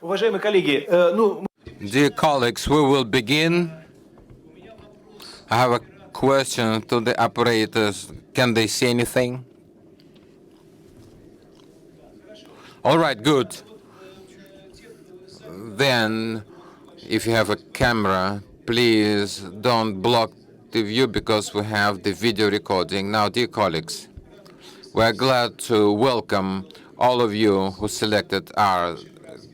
Уважаемые коллеги, Dear colleagues, we will begin. I have a question to the operators. Can they see anything? All right, good. Then, if you have a camera, please don't block the view because we have the video recording. Now, dear colleagues, we're glad to welcome all of you who selected our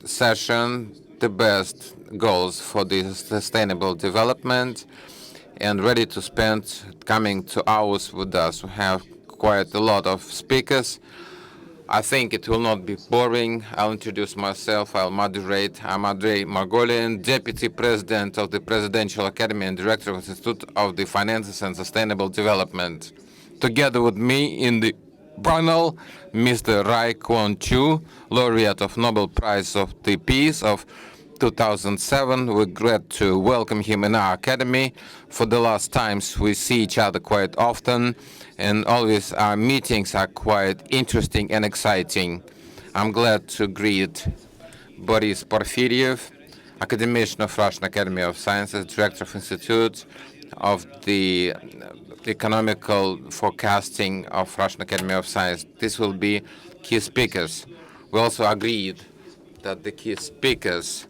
session, the best goals for the sustainable development, and ready to spend coming 2 hours with us. We have quite a lot of speakers. I think it will not be boring. I'll introduce myself. I'll moderate. I'm Andrey Margolin, Deputy President of the Presidential Academy and Director of the Institute of the Finances and Sustainable Development. Together with me in the panel, Mr. Kwon, Laureate of Nobel Prize of the Peace of 2007. We're glad to welcome him in our academy. For the last times, we see each other quite often, and always our meetings are quite interesting and exciting. I'm glad to greet Boris Porfiryev, academician of Russian Academy of Sciences, Director of Institute of the Economical Forecasting of Russian Academy of Science. This will be key speakers. We also agreed that the key speakers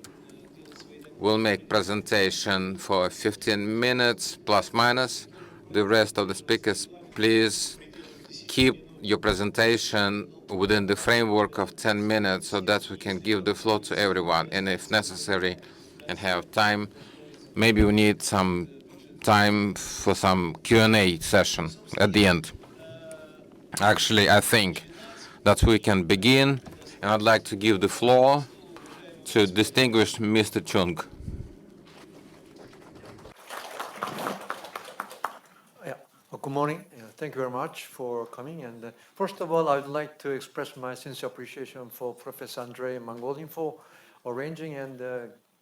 will make presentation for 15 minutes plus minus. The rest of the speakers, please keep your presentation within the framework of 10 minutes so that we can give the floor to everyone. And if necessary and have time, maybe we need some time for some Q&A session at the end. Actually, I think that we can begin, and I'd like to give the floor to distinguished Mr. Chung. Good morning. Thank you very much for coming. And first of all, I would like to express my sincere appreciation for Professor Andrey and Margolin for arranging and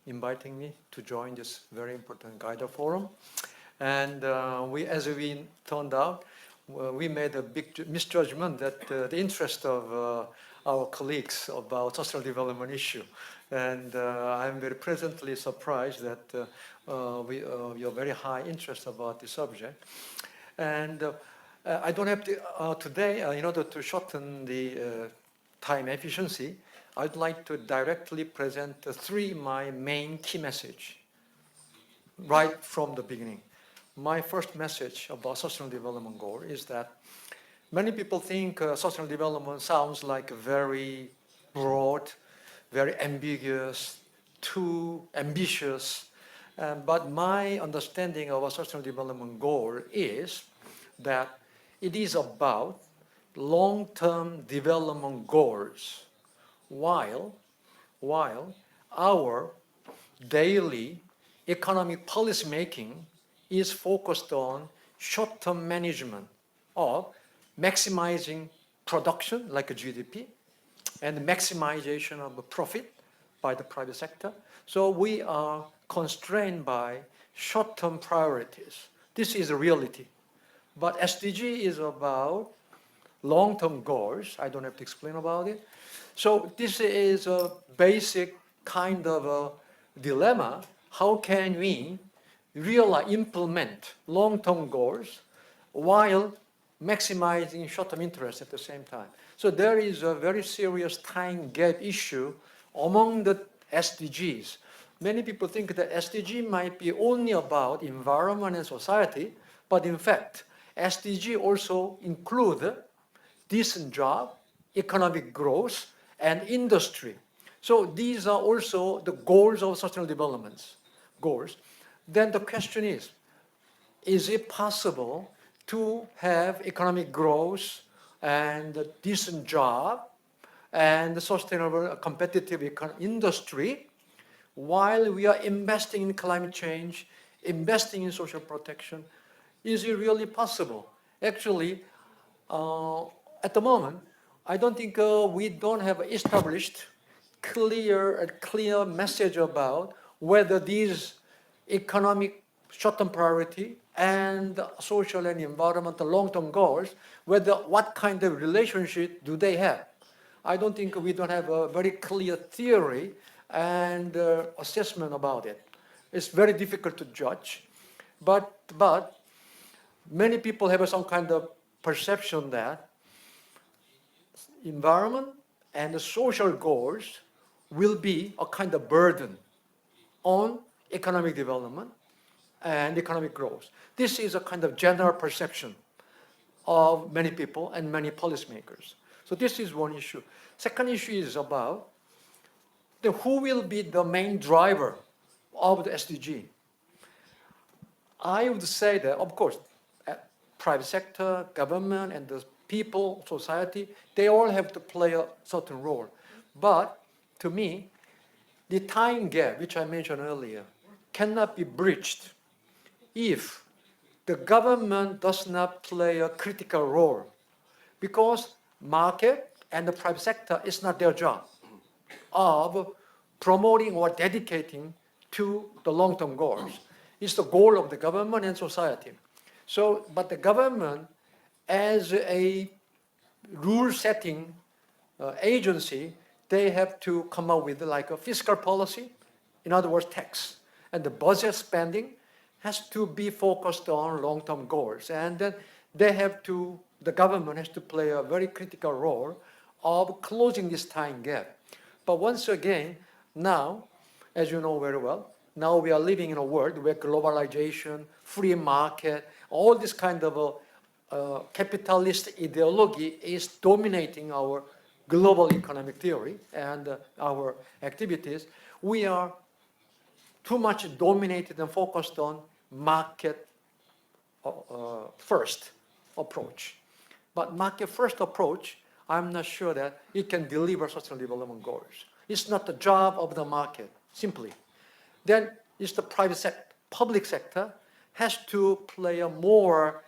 inviting me to join this very important Gaidar Forum. And as we turned out, we made a big misjudgment that the interest of our colleagues about social development issue. And I'm very pleasantly surprised that we have very high interest about the subject. And I don't have to, today, in order to shorten the time efficiency, I'd like to directly present my main key message right from the beginning. My first message about Sustainable Development Goal is that many people think sustainable development sounds like a very broad, very ambiguous, too ambitious. But my understanding of a Sustainable Development Goal is that it is about long-term development goals, while our daily economic policy making is focused on short-term management of maximizing production, like a GDP, and maximization of the profit by the private sector. So we are constrained by short-term priorities. This is a reality. But SDG is about long-term goals. I don't have to explain about it. So this is a basic kind of a dilemma. How can we really implement long-term goals while maximizing short-term interest at the same time? So there is a very serious time gap issue among the SDGs. Many people think that SDG might be only about environment and society, but in fact, SDG also include decent job, economic growth, and industry. So these are also the goals of sustainable development goals. Then the question is it possible to have economic growth and a decent job and sustainable competitive industry while we are investing in climate change, investing in social protection? Is it really possible? Actually, at the moment, I don't think we don't have established clear message about whether these economic short-term priority and social and environmental long-term goals, what kind of relationship do they have? I don't think we don't have a very clear theory and assessment about it. It's very difficult to judge, but many people have some kind of perception that environment and the social goals will be a kind of burden on economic development and economic growth. This is a kind of general perception of many people and many policymakers. So this is one issue. Second issue is about who will be the main driver of the SDG. I would say that, of course, private sector, government, and the people, society, they all have to play a certain role. But to me, the time gap, which I mentioned earlier, cannot be bridged if the government does not play a critical role, because market and the private sector is not their job of promoting or dedicating to the long-term goals. It's the goal of the government and society. So, but the government as a rule-setting agency, they have to come up with like a fiscal policy, in other words, tax. And the budget spending has to be focused on long-term goals. And then the government has to play a very critical role of closing this time gap. But once again, now, as you know very well, now we are living in a world where globalization, free market, all this kind of capitalist ideology is dominating our global economic theory and our activities. We are too much dominated and focused on market first approach. But market first approach, I'm not sure that it can deliver sustainable development goals. It's not the job of the market, simply. Then it's the public sector has to play a more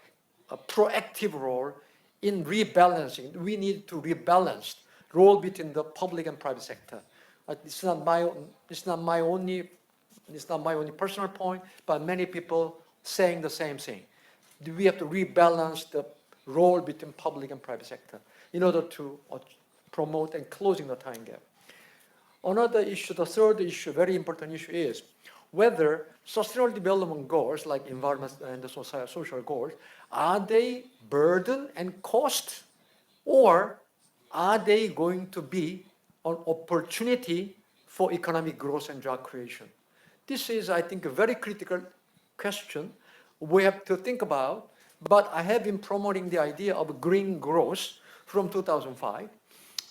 proactive role in rebalancing. We need to rebalance role between the public and private sector. It's not my only personal point, but many people saying the same thing. We have to rebalance the role between public and private sector in order to promote and closing the time gap. Another issue, the third issue, very important issue, is whether sustainable development goals like environment and the social goals, are they burden and cost, or are they going to be an opportunity for economic growth and job creation? This is, I think, a very critical question we have to think about, but I have been promoting the idea of green growth from 2005,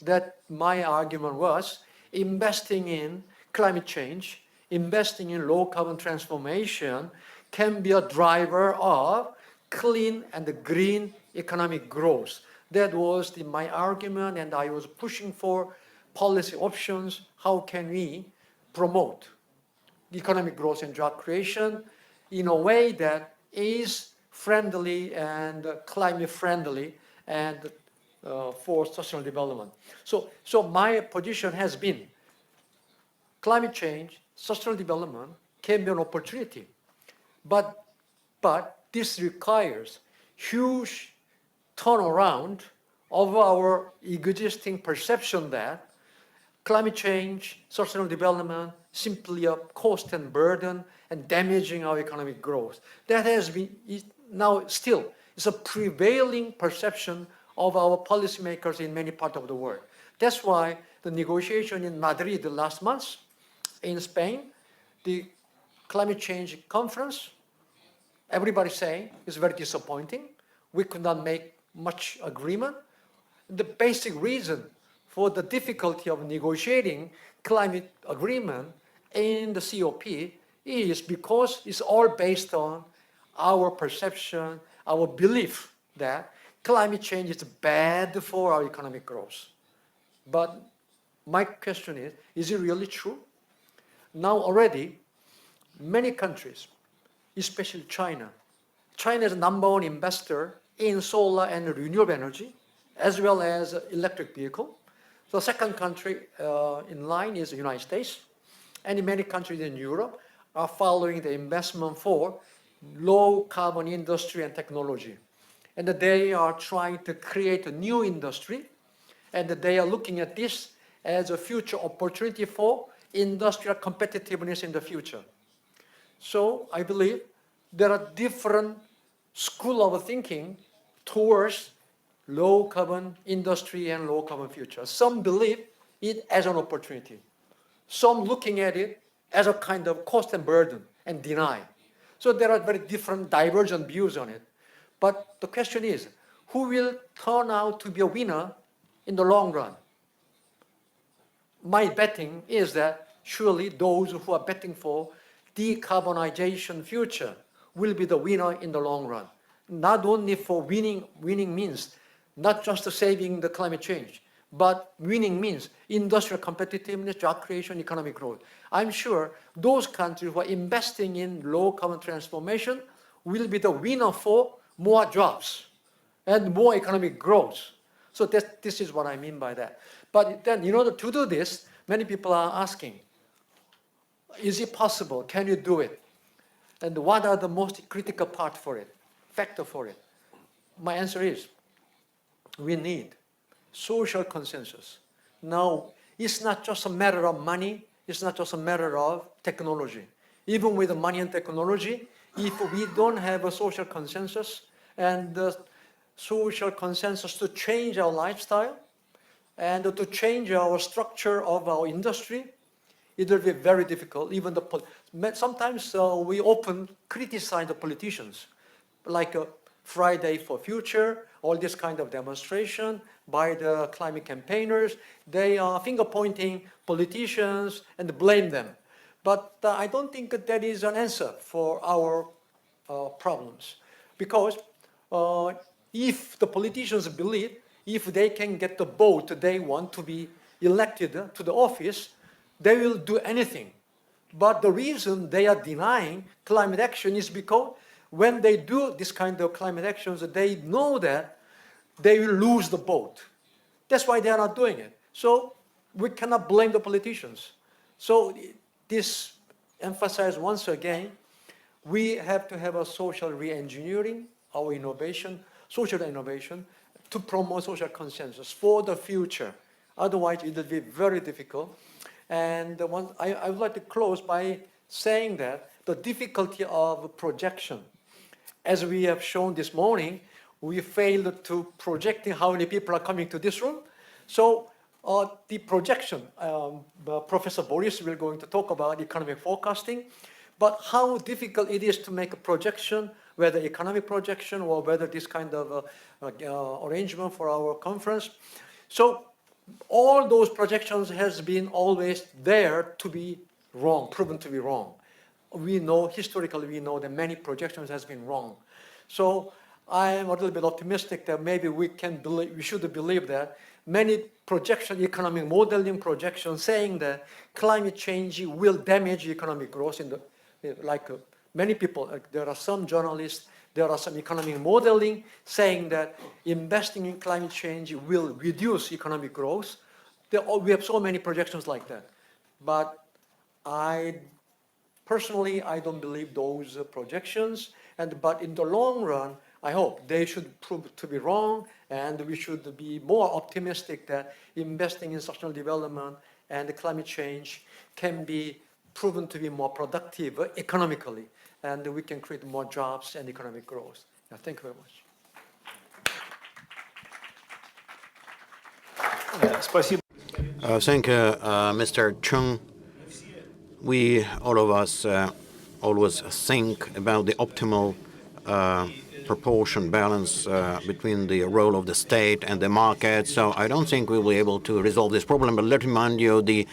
that my argument was investing in climate change, investing in low carbon transformation can be a driver of clean and green economic growth. That was my argument, and I was pushing for policy options. How can we promote economic growth and job creation in a way that is friendly and climate friendly and for sustainable development. So my position has been climate change, sustainable development can be an opportunity, but this requires huge turnaround of our existing perception that climate change, sustainable development, simply a cost and burden and damaging our economic growth. That has been, now still, is a prevailing perception of our policymakers in many parts of the world. That's why the negotiation in Madrid last month in Spain, the climate change conference, everybody saying is very disappointing. We could not make much agreement. The basic reason for the difficulty of negotiating climate agreement in the COP is because it's all based on our perception, our belief that climate change is bad for our economic growth. But my question is it really true? Now already, many countries, especially China is the number one investor in solar and renewable energy, as well as electric vehicle. The second country in line is the United States, and many countries in Europe are following the investment for low carbon industry and technology. And they are trying to create a new industry, and they are looking at this as a future opportunity for industrial competitiveness in the future. So I believe there are different schools of thinking towards low carbon industry and low carbon future. Some believe it as an opportunity. Some looking at it as a kind of cost and burden and deny. So there are very different divergent views on it. But the question is, who will turn out to be a winner in the long run? My betting is that surely those who are betting for decarbonization future will be the winner in the long run. Not only for winning means not just saving the climate change, but winning means industrial competitiveness, job creation, economic growth. I'm sure those countries who are investing in low carbon transformation will be the winner for more jobs and more economic growth. So this is what I mean by that. But then in order to do this, many people are asking, is it possible? Can you do it? And what are the most critical part for it, factor for it? My answer is, we need social consensus. Now, it's not just a matter of money, it's not just a matter of technology. Even with the money and technology, if we don't have a social consensus and the social consensus to change our lifestyle and to change our structure of our industry, it will be very difficult. Even sometimes we often criticize the politicians, like Friday for Future, all this kind of demonstration by the climate campaigners. They are finger-pointing politicians and blame them. But I don't think that is an answer for our problems. Because if the politicians believe if they can get the vote they want to be elected to the office, they will do anything. But the reason they are denying climate action is because when they do this kind of climate actions, they know that they will lose the vote. That's why they are not doing it. So we cannot blame the politicians. So this emphasizes once again, we have to have a social re-engineering, our innovation, social innovation, to promote social consensus for the future. Otherwise, it will be very difficult. And I would like to close by saying that the difficulty of projection, as we have shown this morning, we failed to project how many people are coming to this room. So the projection, Professor Boris will going to talk about economic forecasting, but how difficult it is to make a projection, whether economic projection or whether this kind of arrangement for our conference. So all those projections has been always there to be wrong, proven to be wrong. We know, historically, we know that many projections has been wrong. So I am a little bit optimistic that maybe we should believe that many economic modeling projections saying that climate change will damage economic growth many people, there are some journalists, there are some economic modeling saying that investing in climate change will reduce economic growth. We have so many projections like that. But personally, I don't believe those projections. But in the long run, I hope they should prove to be wrong, and we should be more optimistic that investing in sustainable development and climate change can be proven to be more productive economically, and we can create more jobs and economic growth. Thank you very much. Thank you, Mr. Chung. We, all of us, always think about the optimal proportion balance between the role of the state and the market. So I don't think we'll be able to resolve this problem. But let me remind you the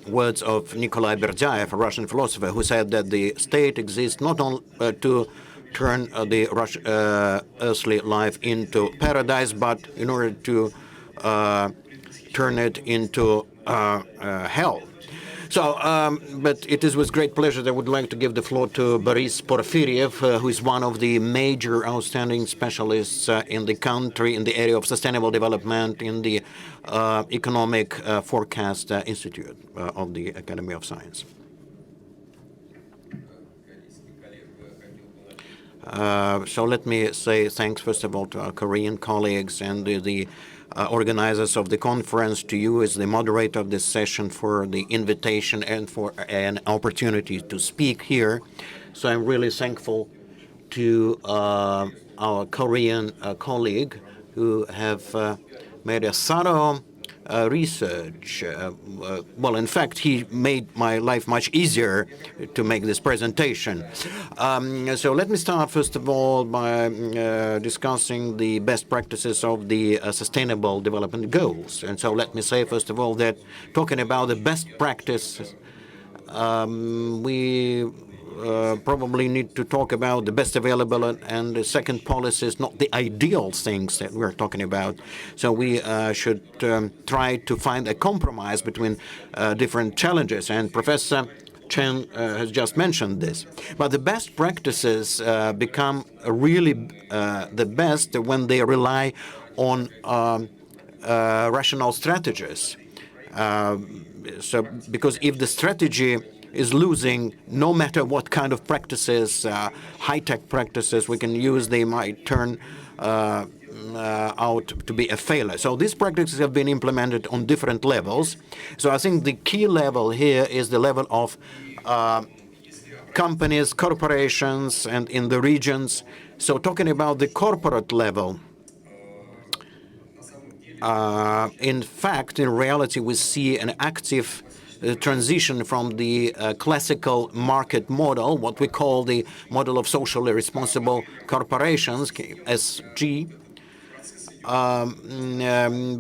words of Nikolai Berdyaev, a Russian philosopher, who said that the state exists not only to turn the earthly life into paradise, but in order to turn it into hell. So, but it is with great pleasure that I would like to give the floor to Boris Porfiryev, who is one of the major outstanding specialists in the country in the area of sustainable development in the Economic Forecast Institute of the Academy of Science. So let me say thanks, first of all, to our Korean colleagues and the organizers of the conference, to you as the moderator of this session for the invitation and for an opportunity to speak here. So I'm really thankful to our Korean colleague who have made a thorough research. Well, in fact, he made my life much easier to make this presentation. So let me start, first of all, by discussing the best practices of the Sustainable Development Goals. And so let me say, first of all, that talking about the best practices, we probably need to talk about the best available, and the second policy is not the ideal things that we're talking about. So we should try to find a compromise between different challenges, and Professor Chen has just mentioned this. But the best practices become really the best when they rely on rational strategies. So because if the strategy is losing, no matter what kind of practices, high-tech practices we can use, they might turn out to be a failure. So these practices have been implemented on different levels. So I think the key level here is the level of companies, corporations, and in the regions. So talking about the corporate level, in fact, in reality, we see an active transition from the classical market model, what we call the model of socially responsible corporations, SG.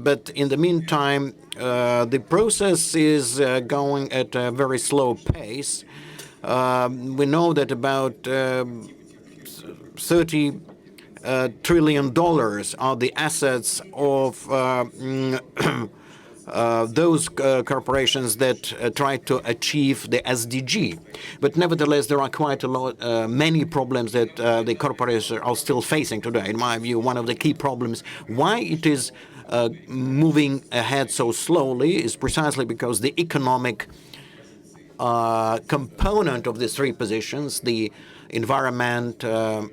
But in the meantime, the process is going at a very slow pace. We know that about $30 trillion are the assets of those corporations that try to achieve the SDG. But nevertheless, there are quite a lot, many problems that the corporations are still facing today. In my view, one of the key problems why it is moving ahead so slowly is precisely because the economic component of these three positions, the environment,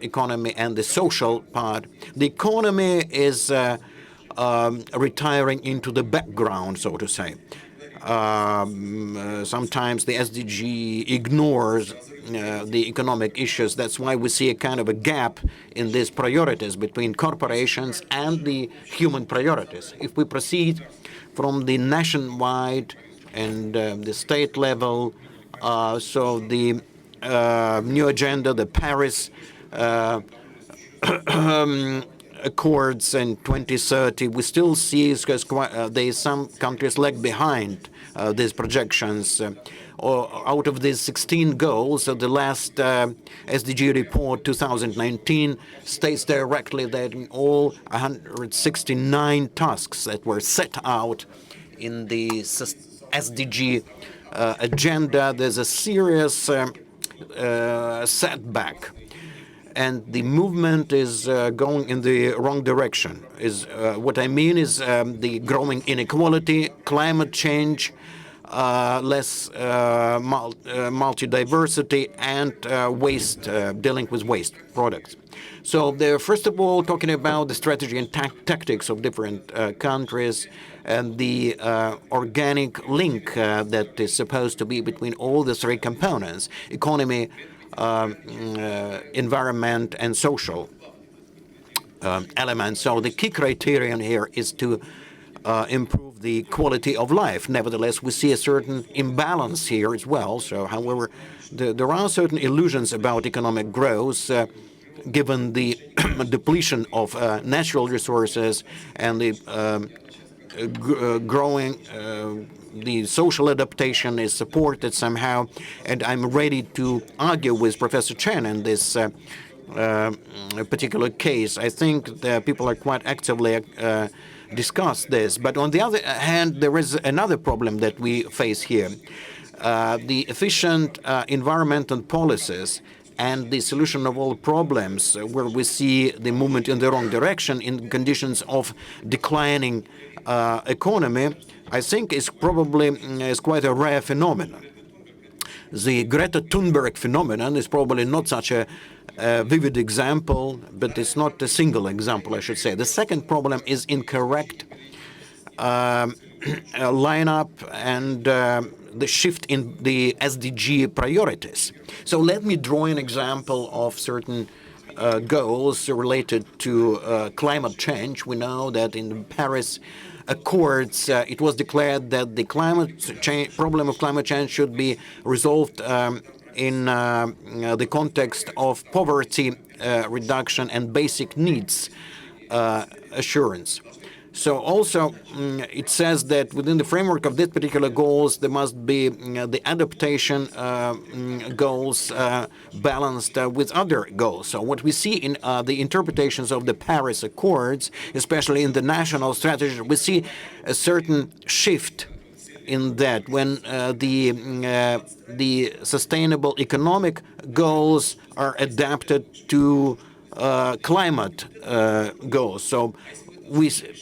economy, and the social part, the economy is retiring into the background, so to say. Sometimes the SDG ignores the economic issues. That's why we see a kind of a gap in these priorities between corporations and the human priorities. If we proceed from the nationwide and the state level, so the new agenda, the Paris Accords in 2030, we still see some countries lag behind these projections. Out of these 16 goals, the last SDG report 2019 states directly that in all 169 tasks that were set out in the SDG agenda, there's a serious setback. And the movement is going in the wrong direction. What I mean is the growing inequality, climate change, less multi-diversity, and waste, dealing with waste products. So they're first of all talking about the strategy and tactics of different countries and the organic link that is supposed to be between all the three components: economy, environment, and social elements. So the key criterion here is to improve the quality of life. Nevertheless, we see a certain imbalance here as well. So, however, there are certain illusions about economic growth, given the depletion of natural resources and the growing the social adaptation is supported somehow, and I'm ready to argue with Professor Chen in this particular case. I think that people are quite actively discuss this. But on the other hand, there is another problem that we face here. The efficient environmental policies and the solution of all problems, where we see the movement in the wrong direction in conditions of declining economy, I think is quite a rare phenomenon. The Greta Thunberg phenomenon is probably not such a vivid example, but it's not a single example, I should say. The second problem is incorrect lineup and the shift in the SDG priorities. So let me draw an example of certain goals related to climate change. We know that in the Paris Accords, it was declared that the problem of climate change should be resolved in the context of poverty reduction and basic needs assurance. So also it says that within the framework of these particular goals, there must be the adaptation goals balanced with other goals. So what we see in the interpretations of the Paris Accords, especially in the national strategy, we see a certain shift in that when the sustainable economic goals are adapted to climate goals. So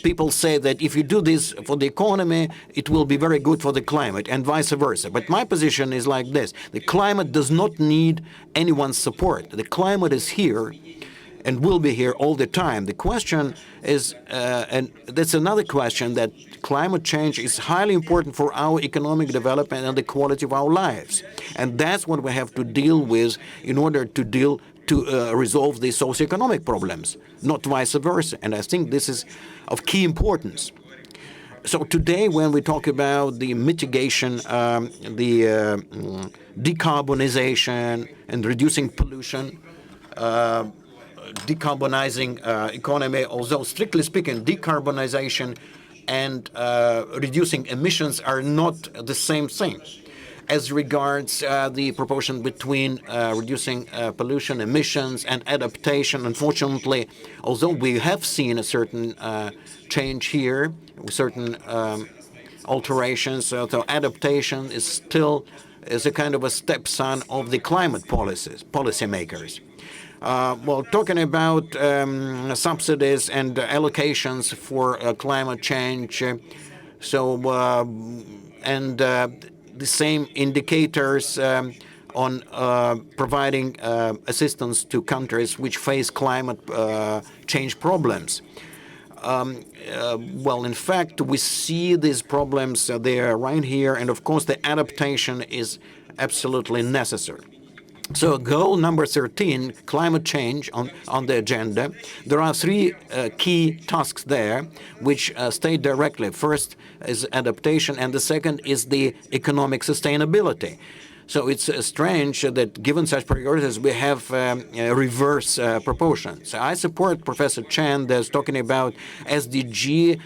people say that if you do this for the economy, it will be very good for the climate, and vice versa. But my position is like this. The climate does not need anyone's support. The climate is here and will be here all the time. The question is, and that's another question, that climate change is highly important for our economic development and the quality of our lives. And that's what we have to deal with in order to resolve the socioeconomic problems, not vice versa. And I think this is of key importance. So today, when we talk about the mitigation, the decarbonization and reducing pollution, decarbonizing economy, although strictly speaking, decarbonization and reducing emissions are not the same thing. As regards the proportion between reducing pollution, emissions, and adaptation, unfortunately, although we have seen a certain change here, certain alterations, so adaptation is still a kind of a stepson of the climate policymakers. Well, talking about subsidies and allocations for climate change, the same indicators on providing assistance to countries which face climate change problems. Well, in fact, we see these problems, they are right here, and of course the adaptation is absolutely necessary. So goal number 13, climate change on the agenda. There are three key tasks there which state directly. First is adaptation, and the second is the economic sustainability. So it's strange that given such priorities, we have reverse proportions. I support Professor Chen that's talking about SDG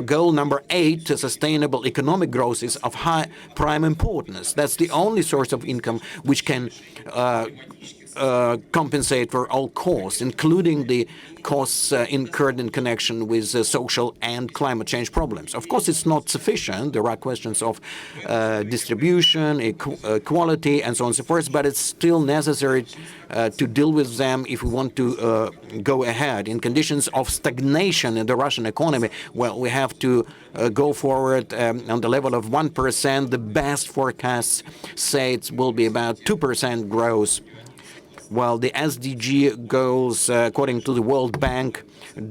goal number 8, sustainable economic growth, is of high prime importance. That's the only source of income which can compensate for all costs, including the costs incurred in connection with social and climate change problems. Of course, it's not sufficient. There are questions of distribution, equality, and so on and so forth, but it's still necessary to deal with them if we want to go ahead. In conditions of stagnation in the Russian economy, well, we have to go forward on the level of 1%. The best forecasts say it will be about 2% growth, while the SDG goals, according to the World Bank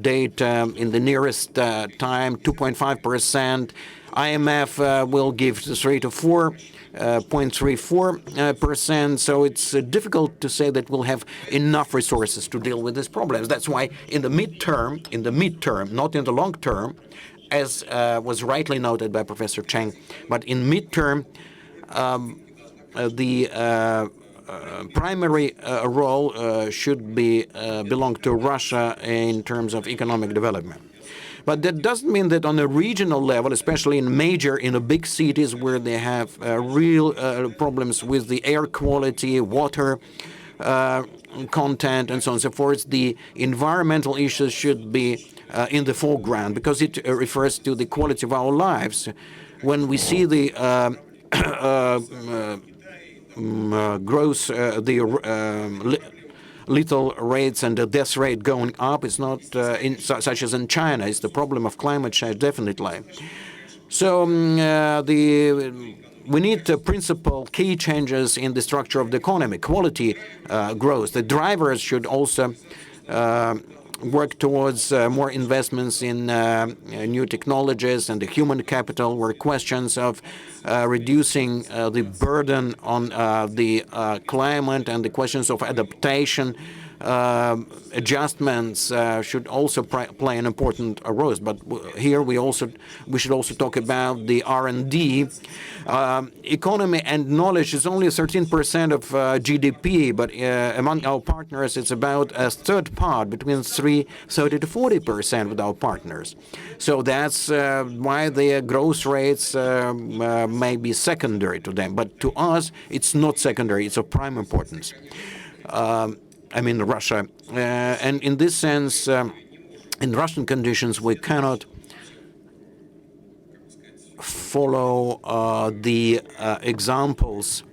data, in the nearest time, 2.5%. IMF will give 3 to 4.34%. So it's difficult to say that we'll have enough resources to deal with these problems. That's why in the midterm, not in the long term, as was rightly noted by Professor Chung, but in midterm, the primary role should belong to Russia in terms of economic development. But that doesn't mean that on a regional level, especially in the big cities where they have real problems with the air quality, water content, and so on and so forth, the environmental issues should be in the foreground because it refers to the quality of our lives. When we see the growth, the lethal rates and the death rate going up, it's not such as in China. It's the problem of climate change, definitely. So we need principal key changes in the structure of the economy, quality growth. The drivers should also work towards more investments in new technologies and the human capital, where questions of reducing the burden on the climate and the questions of adaptation adjustments should also play an important role. But here we should also talk about the R&D. Economy and knowledge is only 13% of GDP, but among our partners it's about a third part, between 30 to 40% with our partners. So that's why their growth rates may be secondary to them, but to us it's not secondary, it's of prime importance. I mean Russia. And in this sense, in Russian conditions, we cannot follow the examples,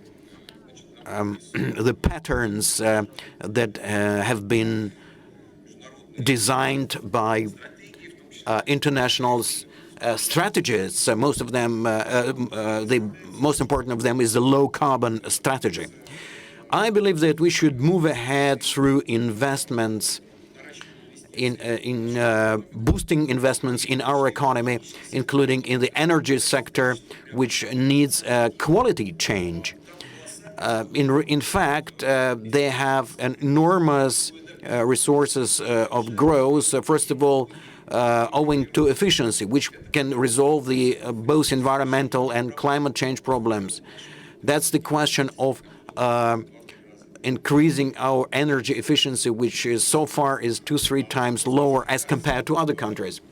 the patterns that have been designed by international strategists. Most of them, the most important of them is the low-carbon strategy. I believe that we should move ahead through investments in boosting investments in our economy, including in the energy sector, which needs a quality change. In fact, they have enormous resources of growth, first of all, owing to efficiency, which can resolve the both environmental and climate change problems. That's the question of increasing our energy efficiency, which is so far is 2-3 times lower as compared to other countries.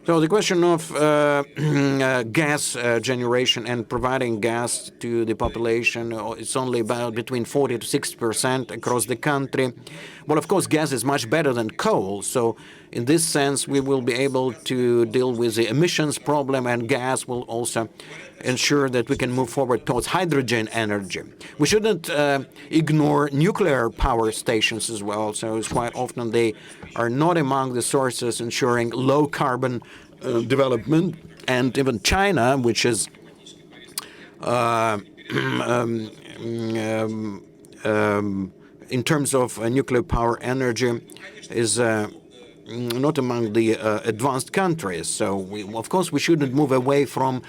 So the question of gas generation and providing gas to the population, it's only about between 40 to 60% across the country. Well, of course, gas is much better than coal. So in this sense, we will be able to deal with the emissions problem, and gas will also ensure that we can move forward towards hydrogen energy. We shouldn't ignore nuclear power stations as well. So it's quite often they are not among the sources ensuring low carbon development. And even China, which is in terms of nuclear power energy, is not among the advanced countries. So of course we shouldn't move away from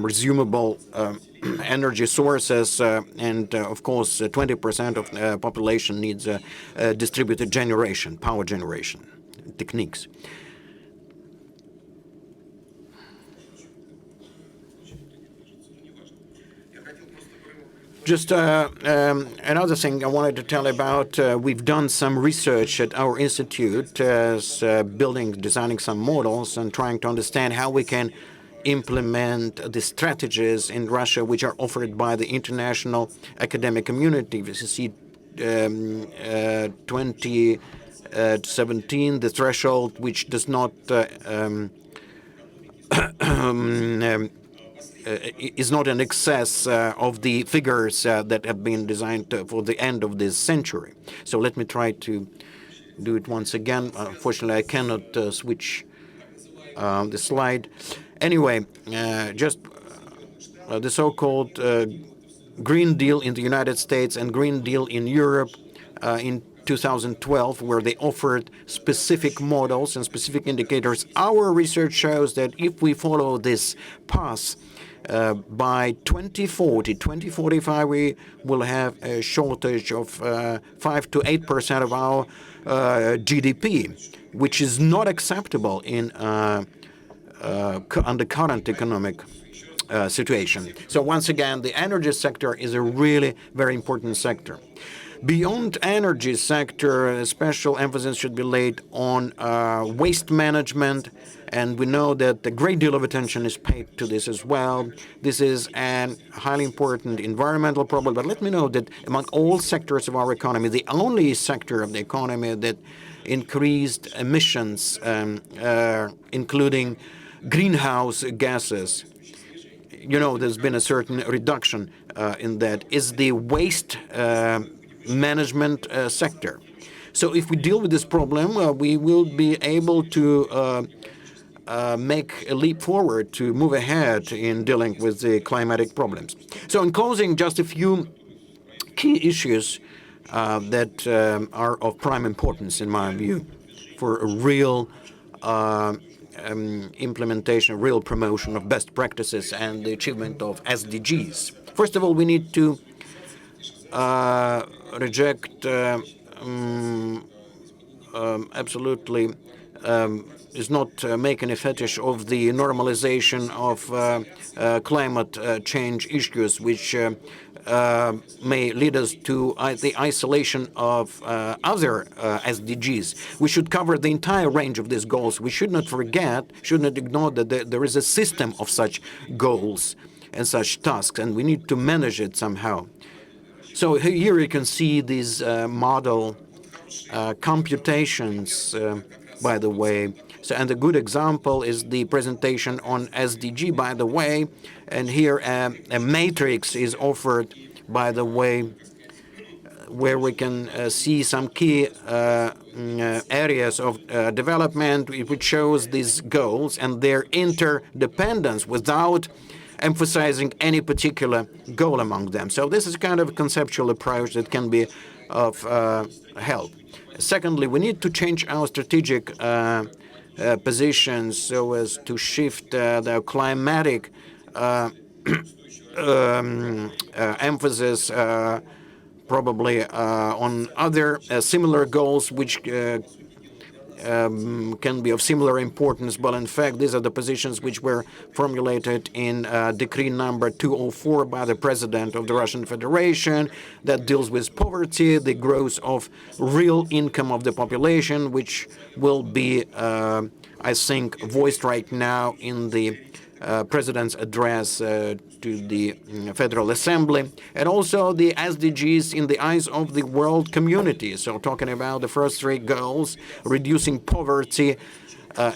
resumable energy sources, and of course 20% of the population needs distributed generation, power generation techniques. Just another thing I wanted to tell about, we've done some research at our institute, designing some models and trying to understand how we can implement the strategies in Russia which are offered by the international academic community. This is 2017, the threshold which does not is not in excess of the figures that have been designed for the end of this century. So let me try to do it once again. Unfortunately, I cannot switch the slide. Anyway, just the so-called Green Deal in the United States and Green Deal in Europe in 2012, where they offered specific models and specific indicators. Our research shows that if we follow this path, by 2045, we will have a shortage of 5 to 8% of our GDP, which is not acceptable in under current economic situation. So once again, the energy sector is a really very important sector. Beyond energy sector, a special emphasis should be laid on waste management, and we know that a great deal of attention is paid to this as well. This is a highly important environmental problem, but let me know that among all sectors of our economy, the only sector of the economy that increased emissions, including greenhouse gases, you know, there's been a certain reduction in that, is the waste management sector. So if we deal with this problem, we will be able to make a leap forward to move ahead in dealing with the climatic problems. So in closing, just a few key issues that are of prime importance, in my view, for a real implementation, real promotion of best practices and the achievement of SDGs. First of all, we need to reject absolutely is not making a fetish of the normalization of climate change issues, which may lead us to the isolation of other SDGs. We should cover the entire range of these goals. We should not forget, should not ignore that there is a system of such goals and such tasks, and we need to manage it somehow. So here you can see these model computations, by the way. So, and a good example is the presentation on SDG, by the way. And here a matrix is offered, by the way, where we can see some key areas of development, which shows these goals and their interdependence without emphasizing any particular goal among them. So this is kind of a conceptual approach that can be of help. Secondly, we need to change our strategic positions so as to shift the climatic emphasis probably on other similar goals which can be of similar importance, but in fact these are the positions which were formulated in decree number 204 by the President of the Russian Federation that deals with poverty, the growth of real income of the population, which will be, I think, voiced right now in the President's address to the Federal Assembly, and also the SDGs in the eyes of the world community. So talking about the first three goals, reducing poverty,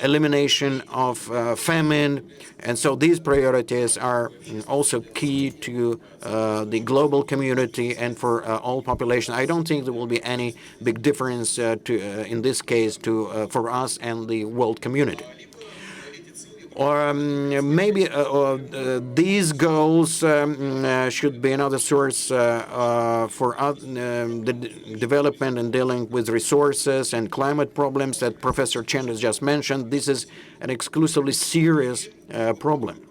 elimination of famine, and so these priorities are also key to the global community and for all population. I don't think there will be any big difference in this case for us and the world community. Or maybe these goals should be another source for the development and dealing with resources and climate problems that Professor Chen has just mentioned. This is an exclusively serious problem.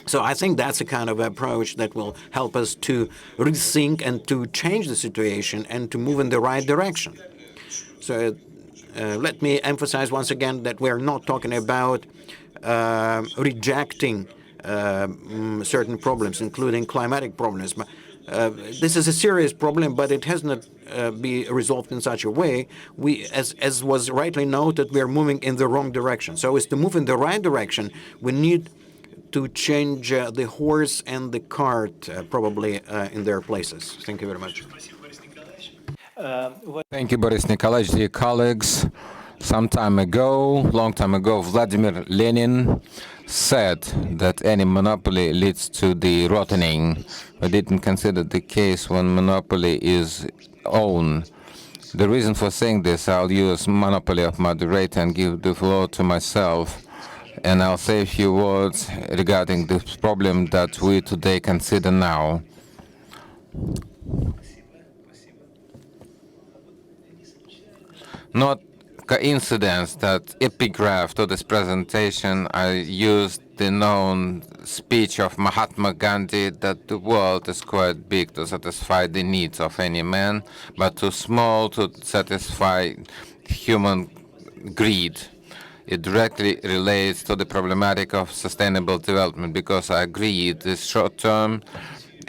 So I think that's a kind of approach that will help us to rethink and to change the situation and to move in the right direction. So let me emphasize once again that we're not talking about rejecting certain problems, including climatic problems. This is a serious problem, but it has not be resolved in such a way. As was rightly noted, we are moving in the wrong direction. So as to move in the right direction, we need to change the horse and the cart probably in their places. Thank you very much. Thank you, Boris Nikolaevich. Dear colleagues, long time ago, Vladimir Lenin said that any monopoly leads to the rottening. We didn't consider the case when monopoly is owned. The reason for saying this, I'll use monopoly of Moderator and give the floor to myself. And I'll say a few words regarding this problem that we today consider now. Not coincidence that epigraph to this presentation I used the known speech of Mahatma Gandhi that the world is quite big to satisfy the needs of any man, but too small to satisfy human greed. It directly relates to the problematic of sustainable development, because I agree it is short-term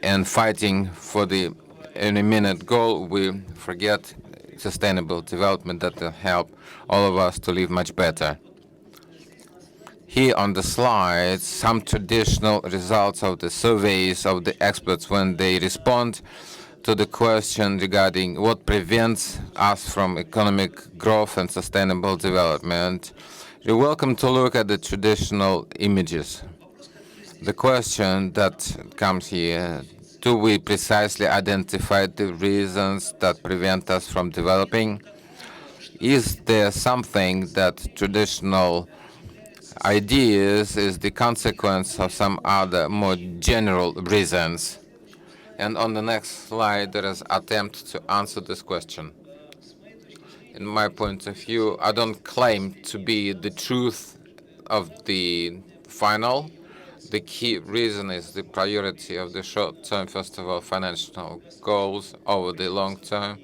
and fighting for the any-minute goal, we forget sustainable development that will help all of us to live much better. Here on the slides, some traditional results of the surveys of the experts when they respond to the question regarding what prevents us from economic growth and sustainable development. You're welcome to look at the traditional images. The question that comes here, do we precisely identify the reasons that prevent us from developing? Is there something that traditional ideas is the consequence of some other more general reasons? And on the next slide, there is attempt to answer this question. In my point of view, I don't claim to be the truth of the final. The key reason is the priority of the short term, first of all, financial goals over the long term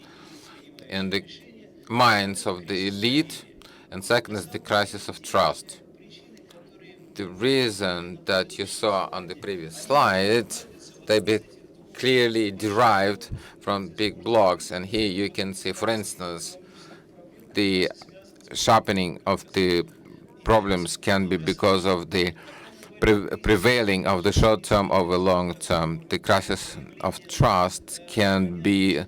in the minds of the elite, and second is the crisis of trust. The reason that you saw on the previous slide, they be clearly derived from big blocks, and here you can see, for instance, the sharpening of the problems can be because of the prevailing of the short term over long term. The crisis of trust can be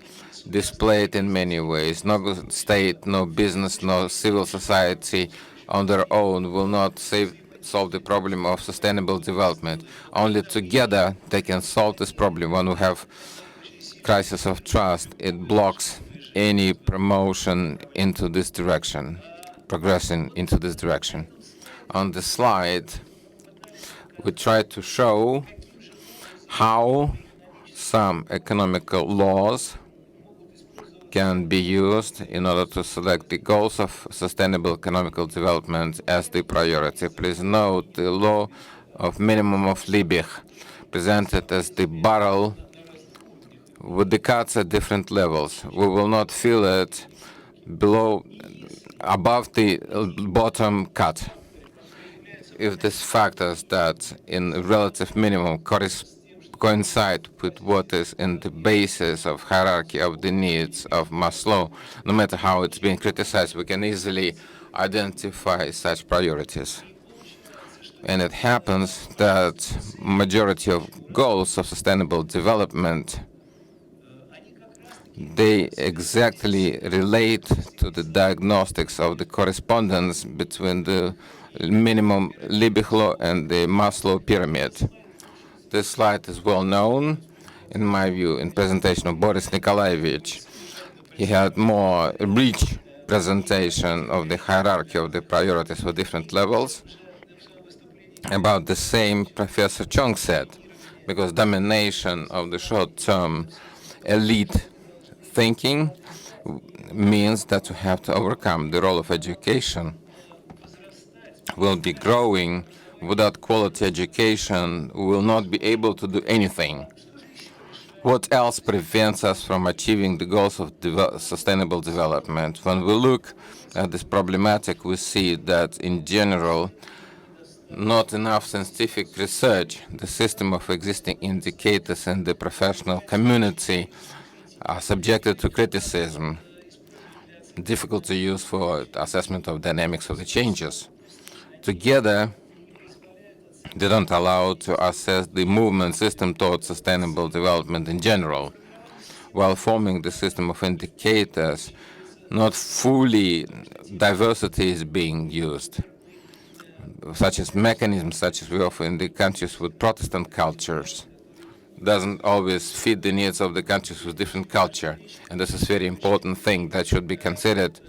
displayed in many ways. No state, no business, no civil society on their own will not solve the problem of sustainable development. Only together they can solve this problem. When we have crisis of trust, it blocks any promotion into this direction, progressing into this direction. On the slide, we try to show how some economical laws can be used in order to select the goals of sustainable economical development as the priority. Please note the law of minimum of Liebig, presented as the barrel with the cuts at different levels. We will not fill it above the bottom cut. If these factors that in relative minimum coincide with what is in the basis of hierarchy of the needs of Maslow, no matter how it's being criticized, we can easily identify such priorities. And it happens that majority of goals of sustainable development, they exactly relate to the diagnostics of the correspondence between the minimum Liebig law and the Maslow pyramid. This slide is well known, in my view, in presentation of Boris Nikolaevich. He had more rich presentation of the hierarchy of the priorities for different levels. About the same Professor Chung said, because domination of the short-term elite thinking means that we have to overcome the role of education. Will be growing. Without quality education, we will not be able to do anything. What else prevents us from achieving the goals of sustainable development? When we look at this problematic, we see that in general, not enough scientific research, the system of existing indicators in the professional community are subjected to criticism, difficult to use for assessment of dynamics of the changes. Together, they don't allow to assess the movement system towards sustainable development in general. While forming the system of indicators, not fully diversity is being used, such as mechanisms such as we offer in the countries with Protestant cultures. Doesn't always fit the needs of the countries with different culture. And this is a very important thing that should be considered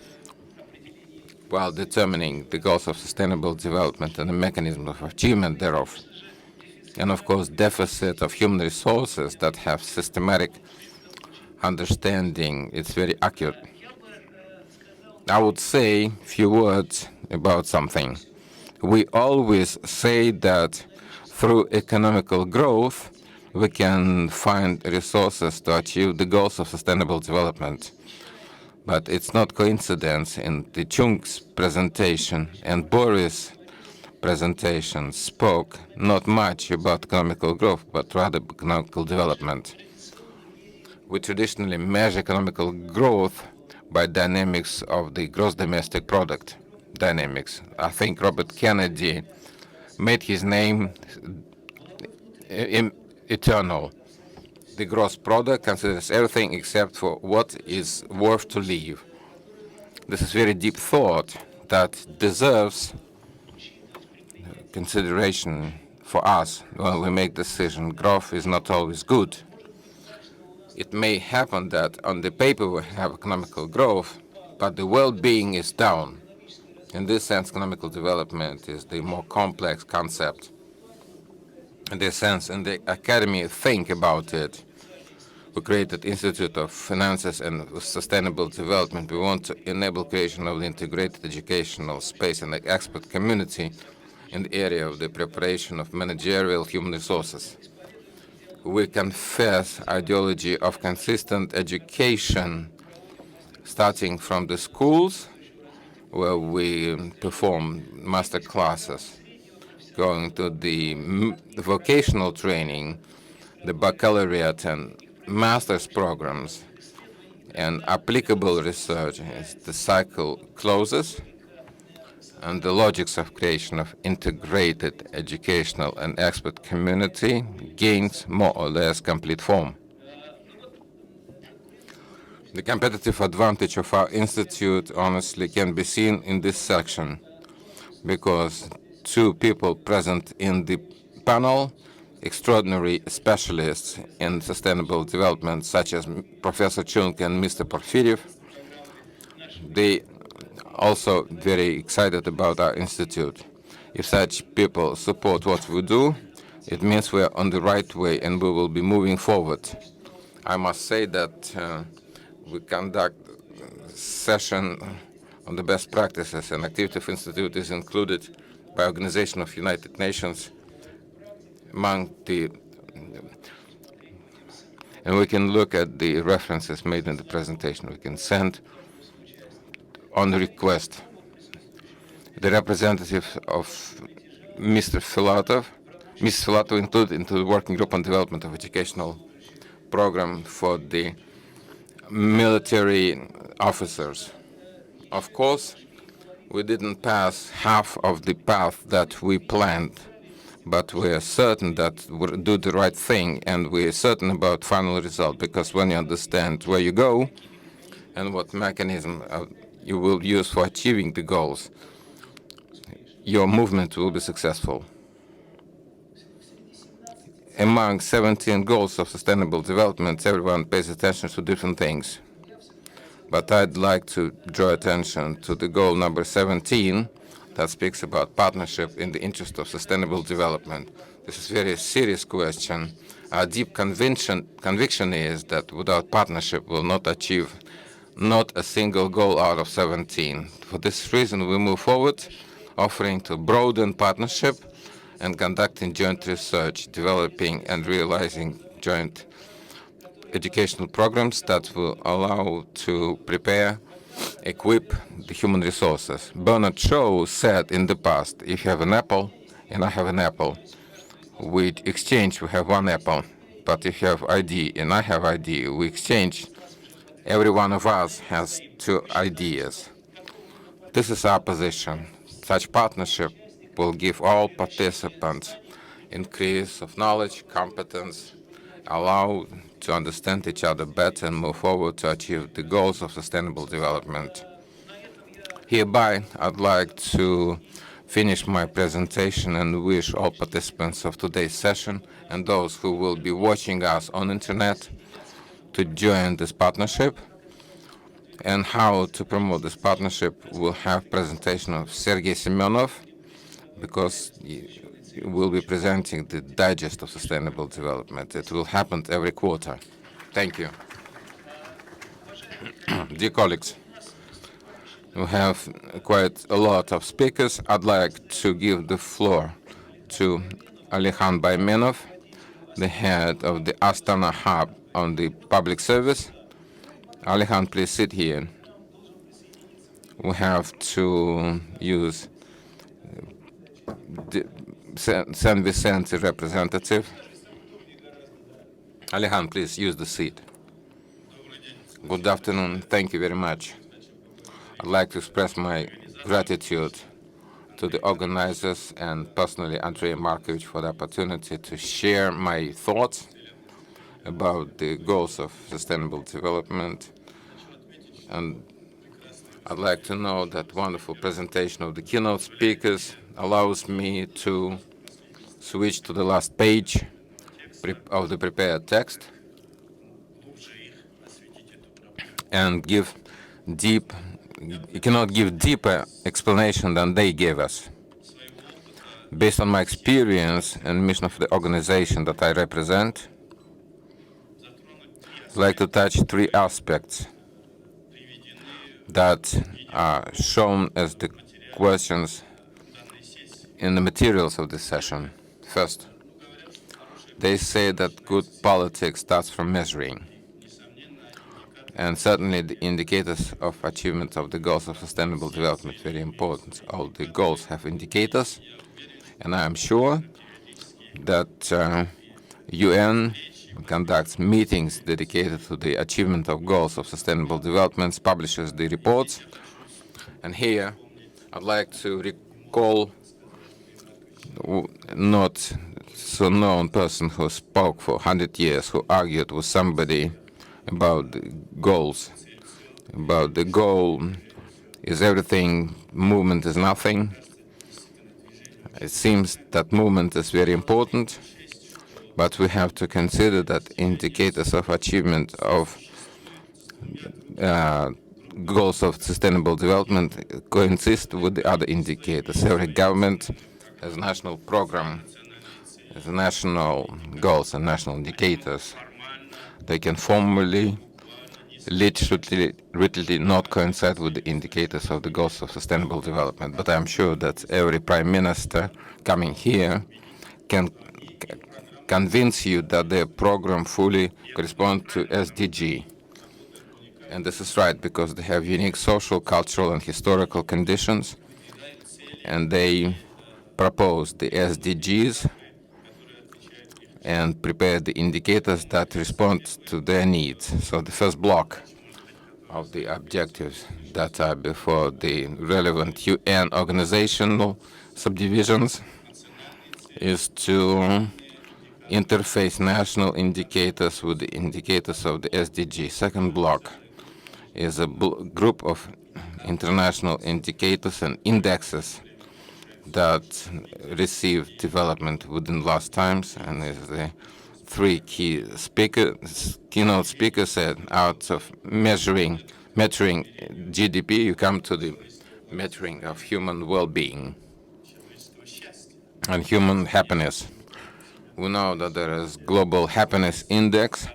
while determining the goals of sustainable development and the mechanism of achievement thereof. And of course, deficit of human resources that have systematic understanding, it's very accurate. I would say a few words about something. We always say that through economical growth, we can find resources to achieve the goals of sustainable development. But it's not coincidence in the Chung's presentation and Boris' presentation spoke not much about economical growth, but rather economical development. We traditionally measure economical growth by dynamics of the gross domestic product dynamics. I think Robert Kennedy made his name eternal. The gross product considers everything except for what is worth to live. This is very deep thought that deserves consideration for us when we make decisions. Growth is not always good. It may happen that on the paper we have economical growth, but the well-being is down. In this sense, economical development is the more complex concept. In this sense, in the academy, think about it. We created Institute of Finances and Sustainable Development. We want to enable creation of the integrated educational space and the expert community in the area of the preparation of managerial human resources. We confess ideology of consistent education, starting from the schools, where we perform master classes, going to the vocational training, the baccalaureate and master's programs, and applicable research as the cycle closes, and the logics of creation of integrated educational and expert community gains more or less complete form. The competitive advantage of our institute honestly can be seen in this section, because two people present in the panel, extraordinary specialists in sustainable development, such as Professor Chung and Mr. Porfiryev, they also very excited about our institute. If such people support what we do, it means we're on the right way and we will be moving forward. I must say that we conduct session on the best practices, and activity of institute is included by Organization of United Nations among the, and we can look at the references made in the presentation. We can send on request the representative of Mr. Filatov, Ms. Filatov included into the working group on development of educational program for the military officers. Of course, we didn't pass half of the path that we planned, but we are certain that we'll do the right thing, and we are certain about final result, because when you understand where you go and what mechanism you will use for achieving the goals, your movement will be successful. Among 17 goals of sustainable development, everyone pays attention to different things. But I'd like to draw attention to the goal number 17 that speaks about partnership in the interest of sustainable development. This is a very serious question. Our deep conviction is that without partnership, we'll not achieve not a single goal out of 17. For this reason, we move forward, offering to broaden partnership and conducting joint research, developing and realizing joint educational programs that will allow to prepare, equip the human resources. Bernard Shaw said in the past, if you have an apple and I have an apple, we exchange, we have one apple. But if you have ID and I have ID, we exchange. Every one of us has two ideas. This is our position. Such partnership will give all participants increase of knowledge, competence, allow to understand each other better and move forward to achieve the goals of sustainable development. Hereby, I'd like to finish my presentation and wish all participants of today's session and those who will be watching us on internet to join this partnership. And how to promote this partnership, we'll have presentation of Sergei Semyonov, because he will be presenting the digest of sustainable development. It will happen every quarter. Thank you. Dear colleagues, we have quite a lot of speakers. I'd like to give the floor to Alexander Baymenov, the head of the Astana Hub on the public service. Alexander, please sit here. We have to use the San Vicente representative. Alexander, please use the seat. Good afternoon. Thank you very much. I'd like to express my gratitude to the organizers and personally Andrey Markovich for the opportunity to share my thoughts about the goals of sustainable development. And I'd like to know that wonderful presentation of the keynote speakers allows me to switch to the last page of the prepared text and give deep, you cannot give deeper explanation than they gave us. Based on my experience and mission of the organization that I represent, I'd like to touch three aspects that are shown as the questions in the materials of this session. First, they say that good politics starts from measuring. And certainly the indicators of achievement of the goals of sustainable development are very important. All the goals have indicators, and I am sure that UN conducts meetings dedicated to the achievement of goals of sustainable development, publishes the reports. And here I'd like to recall not so known person who spoke for 100 years, who argued with somebody about the goals, about the goal is everything, movement is nothing. It seems that movement is very important, but we have to consider that indicators of achievement of goals of sustainable development coexist with the other indicators. Every government has a national program, has national goals and national indicators. They can formally, literally not coincide with the indicators of the goals of sustainable development. But I'm sure that every prime minister coming here can convince you that their program fully corresponds to SDG. And this is right, because they have unique social, cultural, and historical conditions, and they propose the SDGs and prepare the indicators that respond to their needs. So the first block of the objectives that are before the relevant UN organizational subdivisions is to interface national indicators with the indicators of the SDG. Second block is a group of international indicators and indexes that received development within last times, and as the three keynote speakers said, out of measuring GDP, you come to the measuring of human well-being and human happiness. We know that there is global happiness index,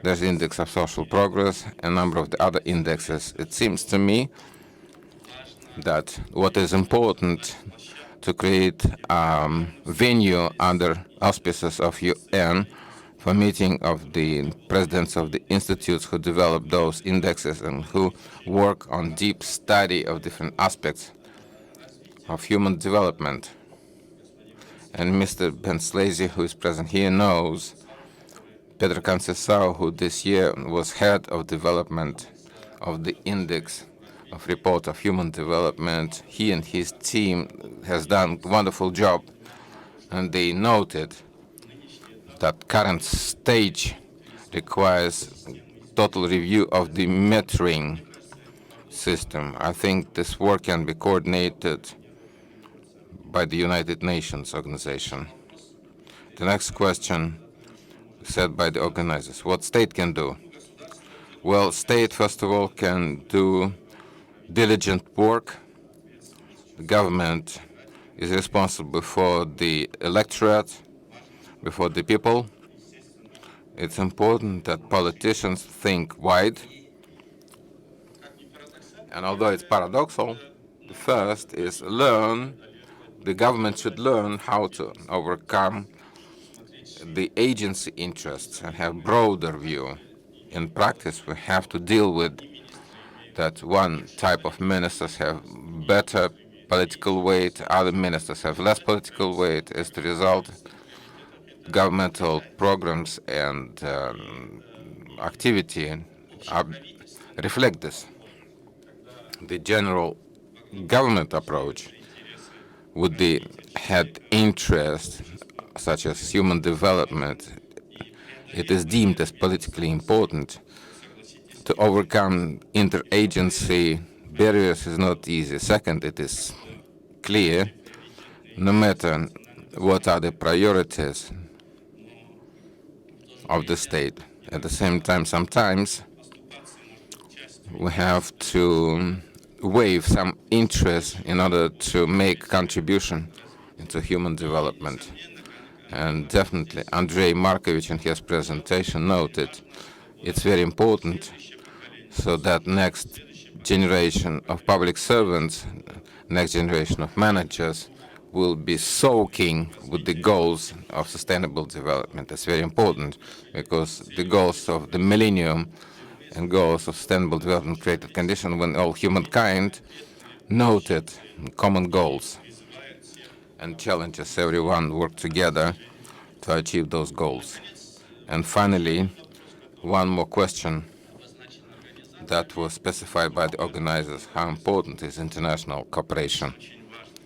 there's index of social progress, a number of the other indexes. It seems to me that what is important to create a venue under auspices of UN for meeting of the presidents of the institutes who develop those indexes and who work on deep study of different aspects of human development. And Mr. Ben Slazy, who is present here, knows Pedro Conceição, who this year was head of development of the index of report of human development. He and his team has done a wonderful job, and they noted that current stage requires total review of the metering system. I think this work can be coordinated by the United Nations organization. The next question said by the organizers, what state can do? Well, state, first of all, can do diligent work. The government is responsible for the electorate, before the people. It's important that politicians think wide. And although it's paradoxical, the first is the government should learn how to overcome the agency interests and have broader view. In practice, we have to deal with that one type of ministers have better political weight, other ministers have less political weight. As the result, governmental programs and activity reflect this. The general government approach with the head interest, such as human development, it is deemed as politically important. To overcome interagency barriers is not easy. Second, it is clear, no matter what are the priorities of the state. At the same time, sometimes we have to waive some interest in order to make contribution into human development. And definitely, Andrey Markovich in his presentation noted It's very important so that next generation of public servants, next generation of managers will be soaking with the goals of sustainable development. That's very important because the goals of the millennium and goals of sustainable development created conditions when all humankind noted common goals and challenges everyone work together to achieve those goals. And finally, one more question that was specified by the organizers: how important is international cooperation?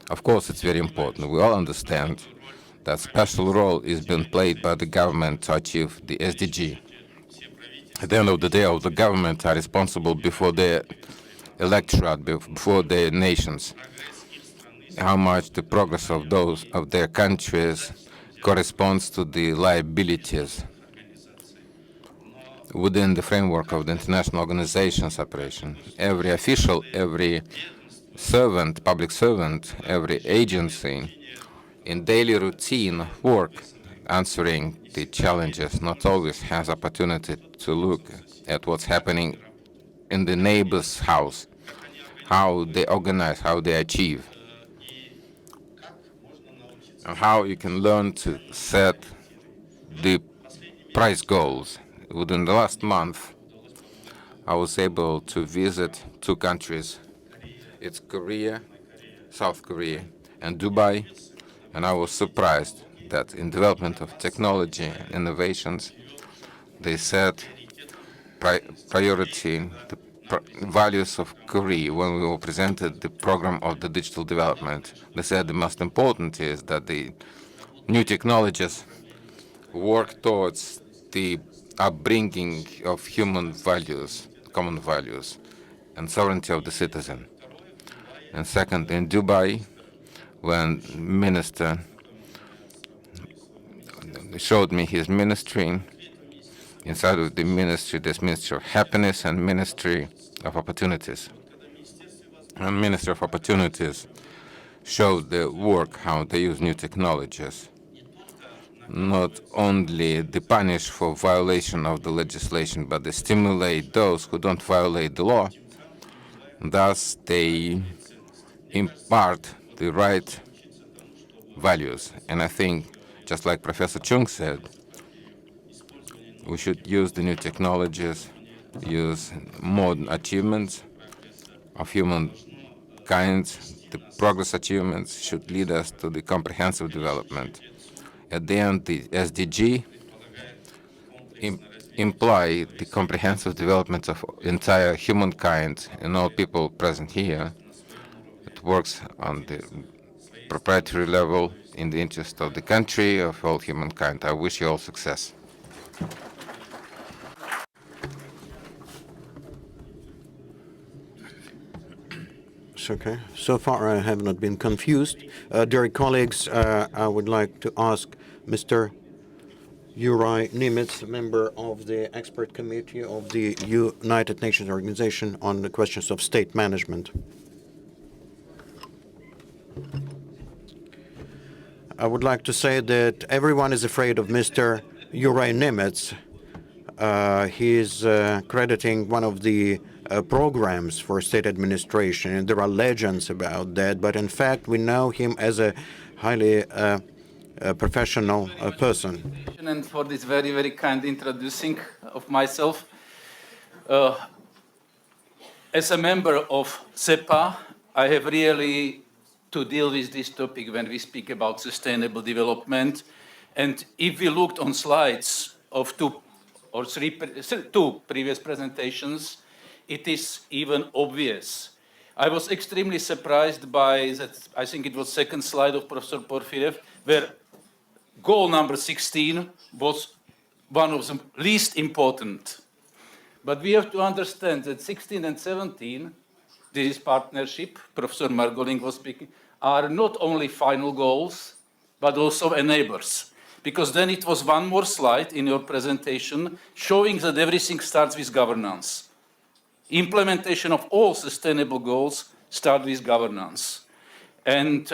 Of course, it's very important. We all understand that special role is being played by the government to achieve the SDG. At the end of the day, all the governments are responsible before their electorate, before their nations. How much the progress of those of their countries corresponds to the liabilities within the framework of the international organization's operation. Every official, every servant, public servant, every agency in daily routine work answering the challenges not always has opportunity to look at what's happening in the neighbor's house, how they organize, how they achieve, and how you can learn to set the price goals. Within the last month, I was able to visit 2 countries. It's Korea, South Korea, and Dubai, and I was surprised that in development of technology and innovations, they set priority the values of Korea when we were presented the program of the digital development. They said the most important is that the new technologies work towards the upbringing of human values, common values, and sovereignty of the citizen. And second, in Dubai, when minister showed me his ministry, inside of the ministry, there's Ministry of Happiness and Ministry of Opportunities. And Ministry of Opportunities showed the work, how they use new technologies. Not only they punish for violation of the legislation, but they stimulate those who don't violate the law. Thus, they impart the right values. And I think, just like Professor Chung said, we should use the new technologies, use modern achievements of humankind. The progress achievements should lead us to the comprehensive development. At the end, the SDG imply the comprehensive development of entire humankind and all people present here. It works on the proprietary level in the interest of the country, of all humankind. I wish you all success. Okay. So far, I have not been confused. Dear colleagues, I would like to ask Mr. Yuri Nimitz, member of the expert committee of the United Nations Organization on the questions of state management. I would like to say that everyone is afraid of Mr. Yuri Nimitz. He is crediting one of the programs for state administration, and there are legends about that, but in fact we know him as a highly professional person. And for this very, very kind introducing of myself. As a member of SEPA, I have really to deal with this topic when we speak about sustainable development. And if we looked on slides of two previous presentations, it is even obvious. I was extremely surprised by that, I think it was second slide of Professor Porfiryev, where goal number 16 was one of the least important. But we have to understand that 16 and 17, this partnership, Professor Margolin was speaking, are not only final goals, but also enablers. Because then it was one more slide in your presentation showing that everything starts with governance. Implementation of all sustainable goals start with governance. And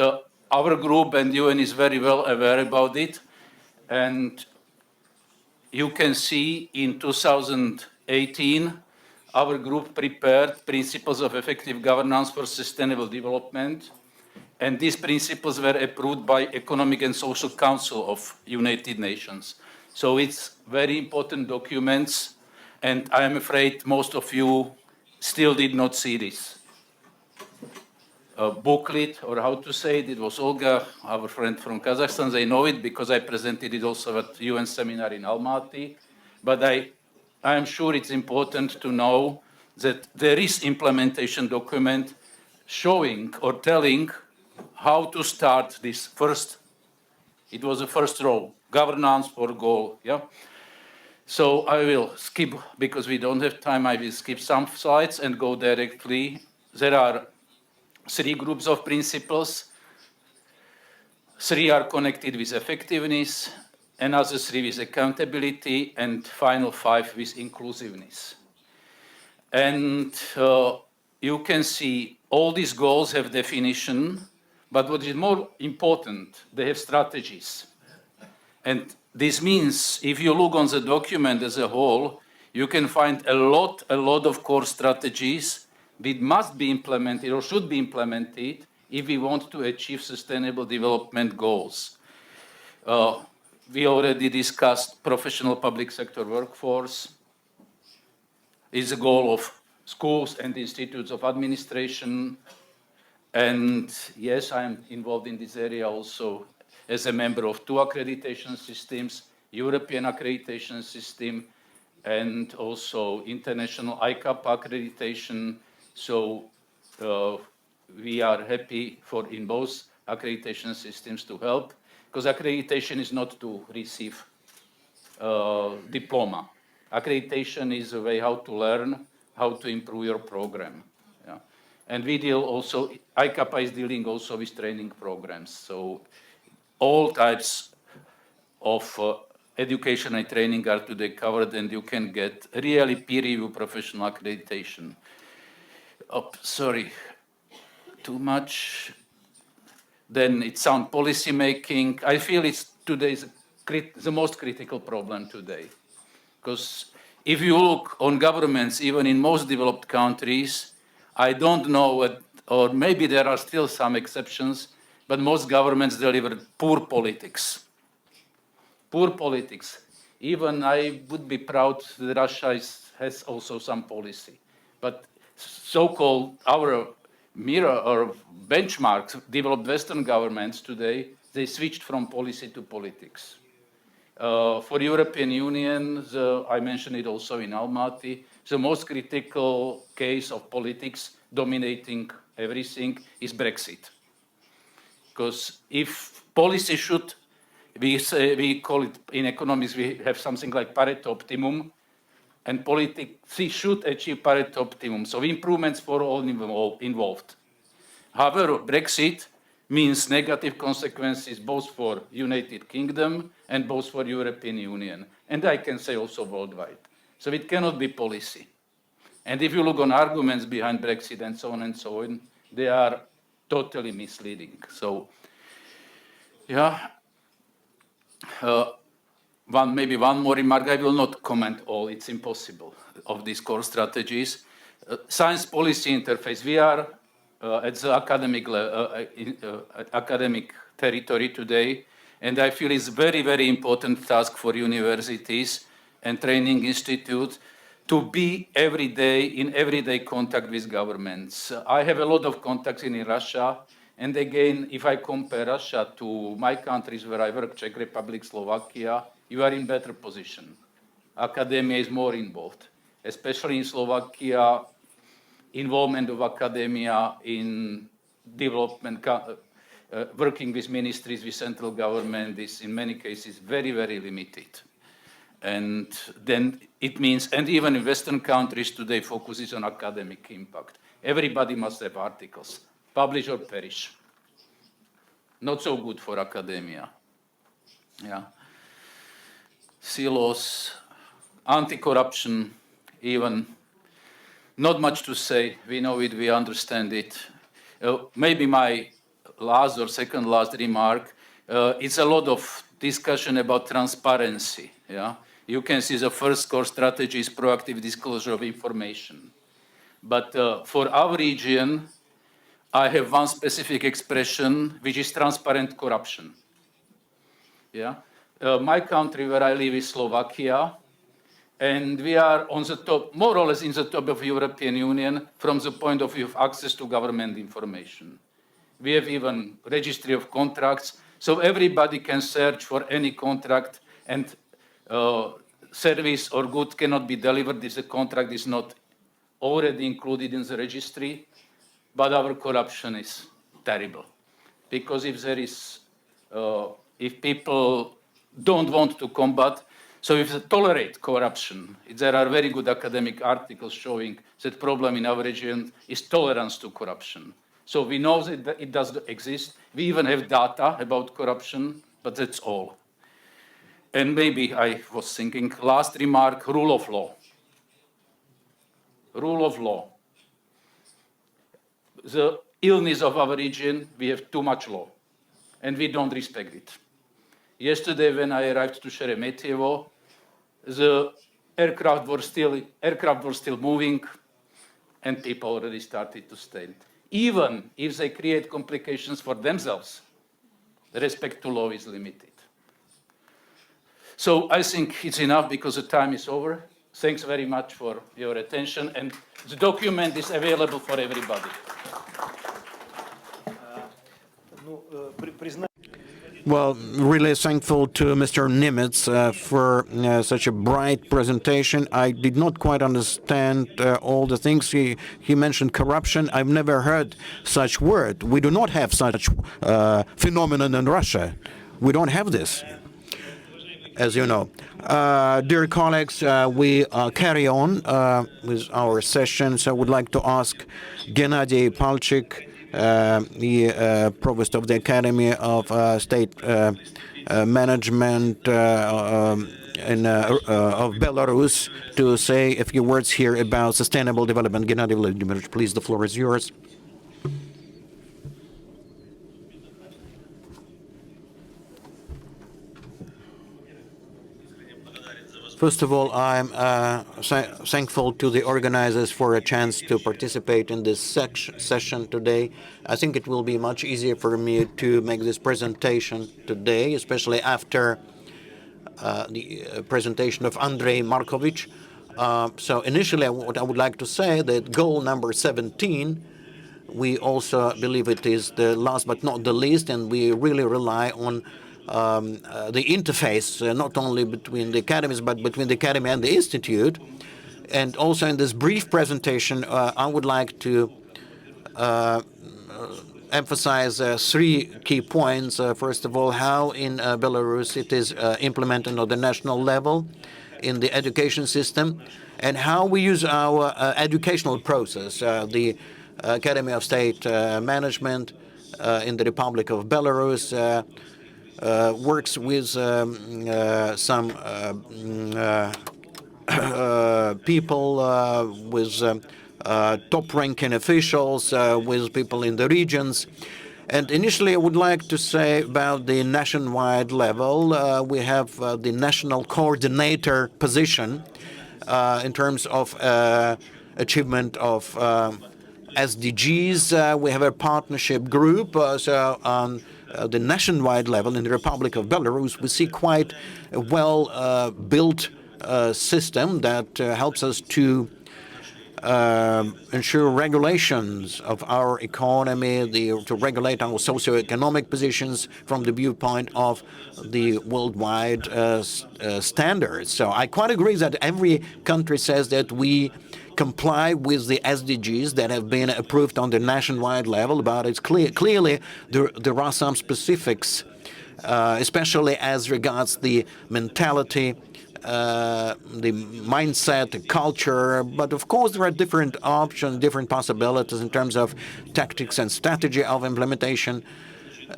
our group and UN is very well aware about it. And you can see in 2000 2018, our group prepared principles of effective governance for sustainable development, and these principles were approved by Economic and Social Council of United Nations. So it's very important documents, and I am afraid most of you still did not see this booklet, or how to say it. It was Olga, our friend from Kazakhstan. They know it because I presented it also at UN seminar in Almaty. But I am sure it's important to know that there is implementation document showing or telling how to start this first. It was the first row, governance for goal. Yeah. So I will skip, because we don't have time, I will skip some slides and go directly. There are 3 groups of principles. 3 are connected with effectiveness, another 3 with accountability, and final 5 with inclusiveness. And you can see all these goals have definition, but what is more important, they have strategies. And this means if you look on the document as a whole, you can find a lot of core strategies that must be implemented or should be implemented if we want to achieve sustainable development goals. We already discussed professional public sector workforce. It's a goal of schools and institutes of administration. And yes, I'm involved in this area also as a member of 2 accreditation systems, European accreditation system, and also international ICAP accreditation. So we are happy for in both accreditation systems to help, because accreditation is not to receive diploma. Accreditation is a way how to learn, how to improve your program. Yeah. And we deal also, ICAP is dealing also with training programs. So all types of education and training are today covered, and you can get really peer-review professional accreditation. Oh, sorry, too much. Then it's sound policy making. I feel it's today's the most critical problem today. Because if you look on governments, even in most developed countries, I don't know what, or maybe there are still some exceptions, but most governments deliver poor politics. Poor politics. Even I would be proud that Russia has also some policy. But so-called our mirror or benchmarks, developed Western governments today, they switched from policy to politics. For European Union, I mentioned it also in Almaty, the most critical case of politics dominating everything is Brexit. Because if policy should, we call it in economics, we have something like Pareto optimum, and politics should achieve Pareto optimum, so improvements for all involved. However, Brexit means negative consequences both for United Kingdom and both for European Union, and I can say also worldwide. So it cannot be policy. And if you look on arguments behind Brexit and so on, they are totally misleading. So, yeah. Maybe one more remark. I will not comment all, it's impossible, of these core strategies. Science policy interface. We are at the academic territory today, and I feel it's very, very important task for universities and training institutes to be every day in everyday contact with governments. I have a lot of contacts in Russia, and again, if I compare Russia to my countries where I work, Czech Republic, Slovakia, you are in better position. Academia is more involved, especially in Slovakia. Involvement of academia in development, working with ministries, with central government is in many cases very, very limited. And then it means, and even in Western countries today focuses on academic impact. Everybody must have articles, publish or perish. Not so good for academia. Yeah. Silos, anti-corruption, even. Not much to say. We know it, we understand it. Maybe my last or second last remark, it's a lot of discussion about transparency. Yeah? you can see the first core strategy is proactive disclosure of information. But for our region, I have one specific expression, which is transparent corruption. Yeah, my country where I live is Slovakia, and we are on the top, more or less in the top of the European Union from the point of view of access to government information. We have even registry of contracts, so everybody can search for any contract, and service or good cannot be delivered if the contract is not already included in the registry. But our corruption is terrible, because if there is, if people don't want to combat, so if they tolerate corruption, there are very good academic articles showing that problem in our region is tolerance to corruption. So we know that it does exist. We even have data about corruption, but that's all. And maybe I was thinking, last remark, rule of law. Rule of law. The illness of our region, we have too much law, and we don't respect it. Yesterday, when I arrived to Sheremetyevo, the aircraft were still moving, and people already started to stand. Even if they create complications for themselves, the respect to law is limited. So I think it's enough because the time is over. Thanks very much for your attention, and the document is available for everybody. Well, really thankful to Mr. Nimitz for such a bright presentation. I did not quite understand all the things he mentioned. Corruption, I've never heard such word. We do not have such phenomenon in Russia. We don't have this, as you know. Dear colleagues, we carry on with our session. So I would like to ask Gennady Palchik, the provost of the Academy of State Management of Belarus, to say a few words here about sustainable development. Gennady Vladimirovich, please, the floor is yours. First of all, I'm thankful to the organizers for a chance to participate in this session today. I think it will be much easier for me to make this presentation today, especially after the presentation of Andrey Markovich. So initially, what I would like to say that goal number 17, we also believe it is the last but not the least, and we really rely on the interface, not only between the academies, but between the academy and the institute. And also in this brief presentation, I would like to emphasize three key points. First of all, how in Belarus it is implemented on the national level in the education system, and how we use our educational process. The Academy of State Management in the Republic of Belarus works with some people, with top-ranking officials, with people in the regions. And initially, I would like to say about the nationwide level, we have the national coordinator position in terms of achievement of SDGs. We have a partnership group, so on the nationwide level in the Republic of Belarus, we see quite a well-built system that helps us to ensure regulations of our economy, to regulate our socioeconomic positions from the viewpoint of the worldwide standards. So I quite agree that every country says that we comply with the SDGs that have been approved on the nationwide level, but it's clearly there are some specifics, especially as regards the mentality, the mindset, the culture. But of course, there are different options, different possibilities in terms of tactics and strategy of implementation.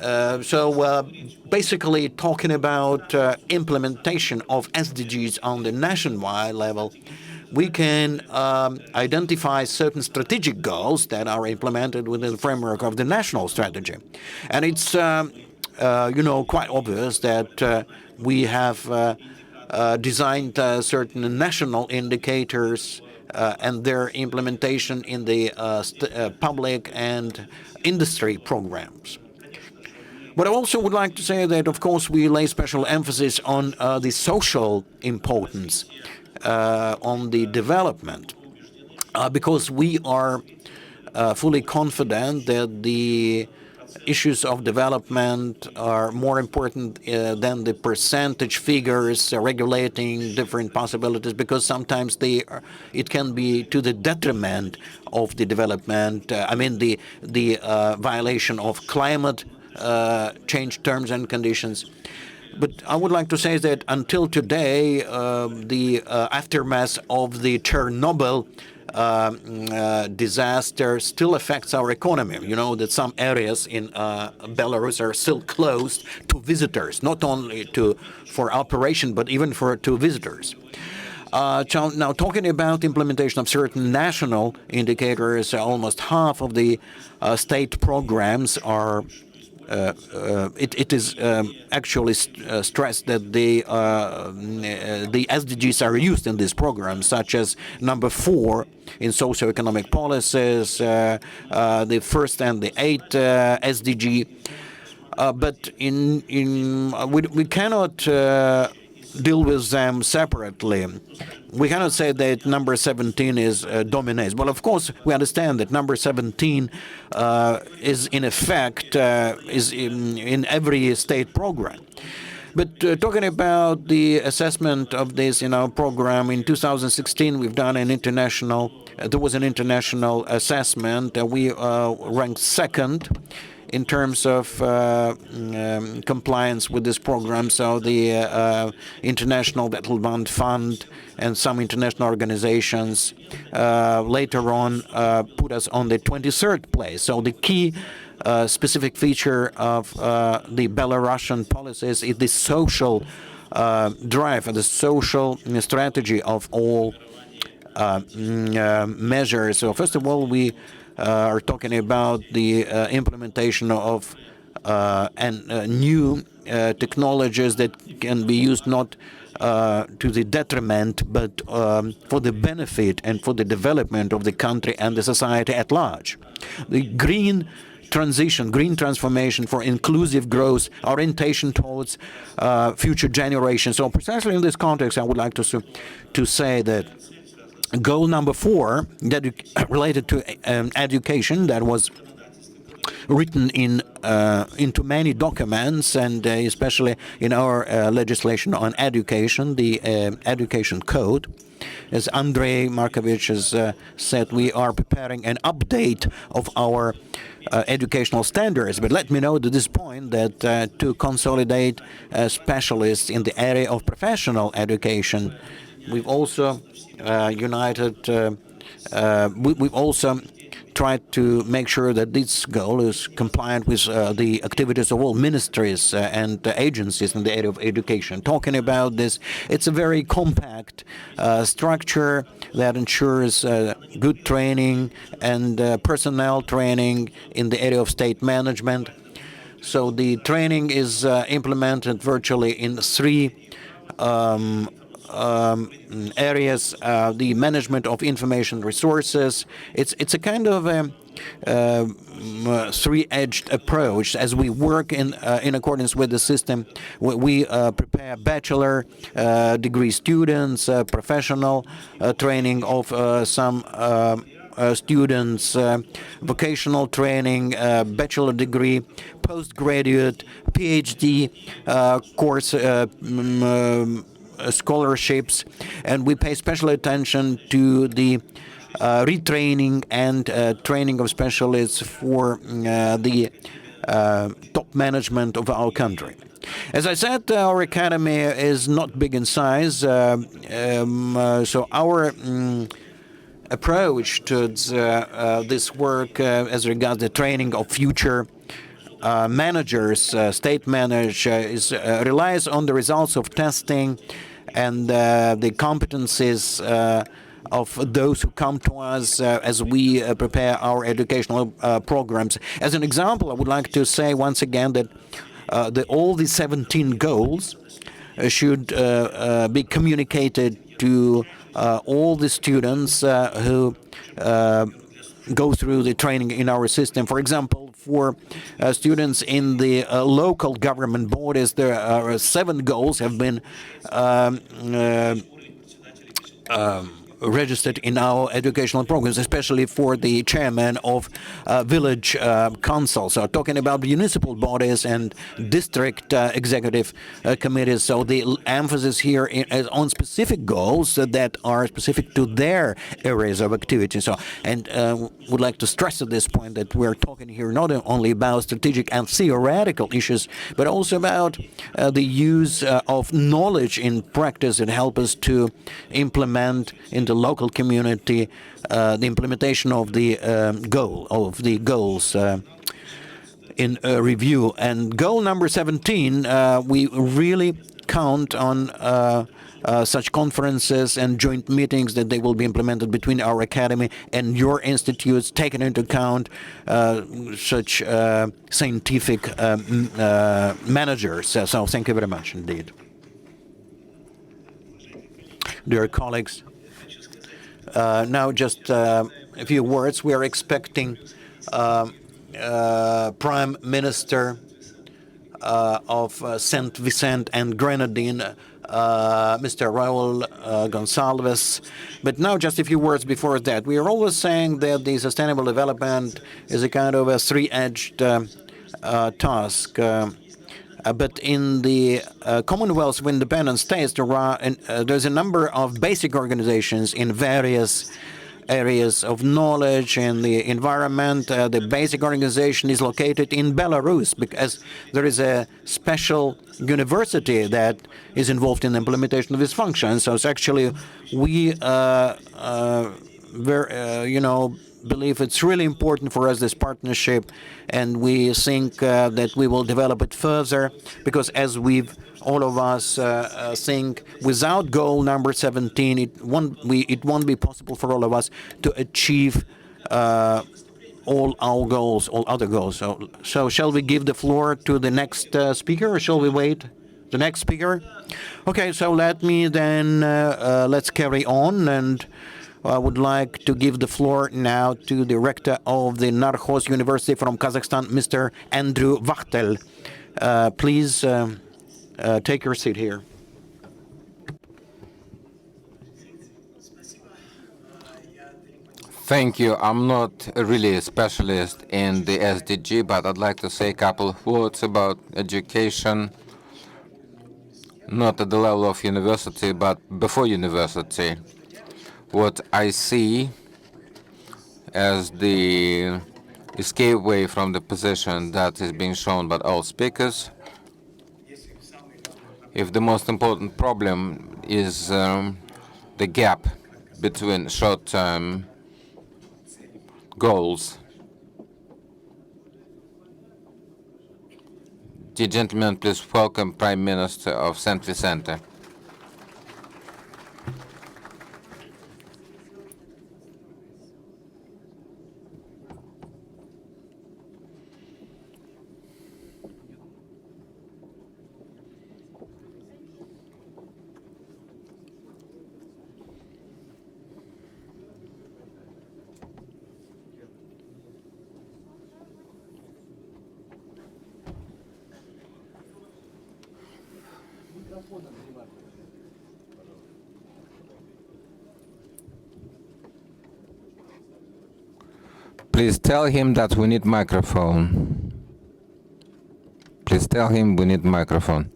So basically, talking about implementation of SDGs on the nationwide level, we can identify certain strategic goals that are implemented within the framework of the national strategy. And it's, quite obvious that we have designed certain national indicators and their implementation in the public and industry programs. But I also would like to say that, of course, we lay special emphasis on the social importance, on the development, because we are fully confident that the issues of development are more important than the percentage figures regulating different possibilities, because sometimes it can be to the detriment of the development. I mean, the violation of climate change terms and conditions. But I would like to say that until today, the aftermath of the Chernobyl disaster still affects our economy. You know that some areas in Belarus are still closed to visitors, not only for operation, but even to visitors. Now, talking about implementation of certain national indicators, almost half of the state programs are. It is actually stressed that the SDGs are used in this program, such as number 4 in socioeconomic policies, the first and the 8th SDG. But we cannot deal with them separately. We cannot say that number 17 dominates. Well, of course, we understand that number 17 is in effect is in every state program. But talking about the assessment of this, program in 2016, we've done an international. There was an international assessment. We ranked second in terms of compliance with this program. So the International Development Fund and some international organizations later on put us on the 23rd place. So the key specific feature of the Belarusian policies is the social drive and the social strategy of all measures. So first of all, we are talking about the implementation of new technologies that can be used not to the detriment, but for the benefit and for the development of the country and the society at large. The green transition, green transformation for inclusive growth, orientation towards future generations. So precisely in this context, I would like to say that goal number 4, that related to education, that was written into many documents, and especially in our legislation on education, the education code. As Andrey Markovich has said, we are preparing an update of our educational standards. But let me note at this point that to consolidate specialists in the area of professional education, we've also we've also tried to make sure that this goal is compliant with the activities of all ministries and agencies in the area of education. Talking about this, it's a very compact structure that ensures good training and personnel training in the area of state management. So the training is implemented virtually in 3 areas: the management of information resources. It's a kind of a three-edged approach. As we work in accordance with the system, we prepare bachelor degree students, professional training of some students, vocational training, bachelor degree, postgraduate, PhD course scholarships, and we pay special attention to the retraining and training of specialists for the top management of our country. As I said, our academy is not big in size, so our approach towards this work as regards the training of future managers, state managers, relies on the results of testing and the competencies of those who come to us as we prepare our educational programs. As an example, I would like to say once again that all the 17 goals should be communicated to all the students who go through the training in our system. For example, for students in the local government bodies, there are 7 goals have been registered in our educational programs, especially for the chairman of village council. So talking about municipal bodies and district executive committees. So the emphasis here is on specific goals that are specific to their areas of activity. So, and would like to stress at this point that we're talking here not only about strategic and theoretical issues, but also about the use of knowledge in practice that help us to implement in the local community the implementation of the goals in review. And goal number 17, we really count on such conferences and joint meetings that they will be implemented between our academy and your institutes, taking into account such scientific managers. So thank you very much indeed. Dear colleagues, now just a few words. We are expecting Prime Minister of Saint Vincent and Grenadine, Mr. Raul Gonsalves. But now just a few words before that. We are always saying that the sustainable development is a kind of a three-edged task. But in the Commonwealth of Independent States, there's a number of basic organizations in various areas of knowledge and the environment. The basic organization is located in Belarus because there is a special university that is involved in the implementation of this function. So it's actually we believe it's really important for us, this partnership, and we think that we will develop it further because as all of us think, without goal number 17, it won't be possible for all of us to achieve all our goals, all other goals. So shall we give the floor to the next speaker, or shall we wait? The next speaker? Okay, so let me then, let's carry on, and I would like to give the floor now to the rector of the Narhos University from Kazakhstan, Mr. Andrew Vachtel. Please take your seat here. Thank you. I'm not really a specialist in the SDG, but I'd like to say a couple of words about education, not at the level of university, but before university. What I see as the escape way from the position that is being shown by all speakers, if the most important problem is the gap between short-term goals. The gentleman, please welcome Prime Minister of Saint Vicente. Please tell him that we need microphone. Please tell him we need microphone.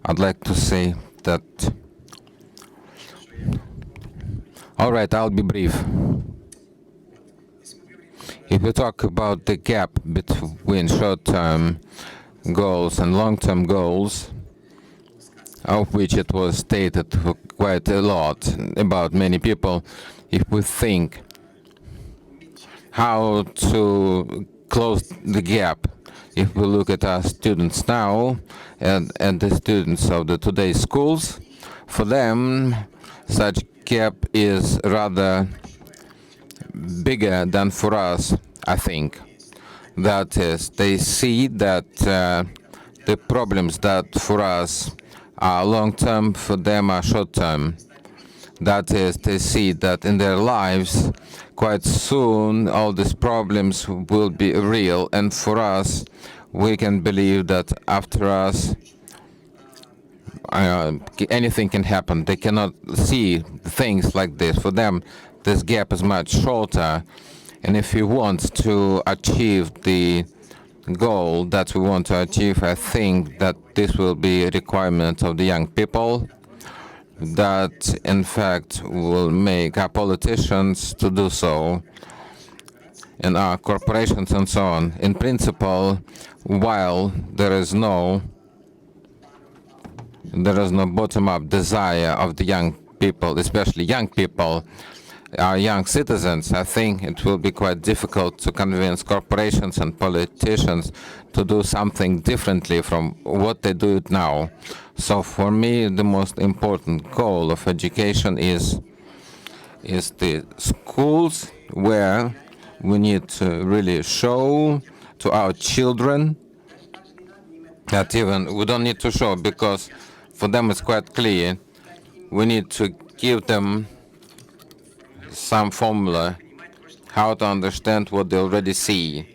I'd like to say that. All right, I'll be brief. If we talk about the gap between short-term goals and long-term goals, of which it was stated quite a lot about many people, if we think how to close the gap, if we look at our students now and the students of the today's schools, for them such gap is rather bigger than for us, I think. That is, they see that the problems that for us are long-term, for them are short-term. That is, they see that in their lives, quite soon, all these problems will be real. And for us, we can believe that after us, anything can happen. They cannot see things like this. For them, this gap is much shorter. And if we want to achieve the goal that we want to achieve, I think that this will be a requirement of the young people that, in fact, will make our politicians to do so, and our corporations and so on. In principle, while there is no bottom-up desire of the young people, especially young people, our young citizens, I think it will be quite difficult to convince corporations and politicians to do something differently from what they do it now. So for me, the most important goal of education is the schools, where we need to really show to our children that even we don't need to show, because for them it's quite clear. We need to give them some formula how to understand what they already see.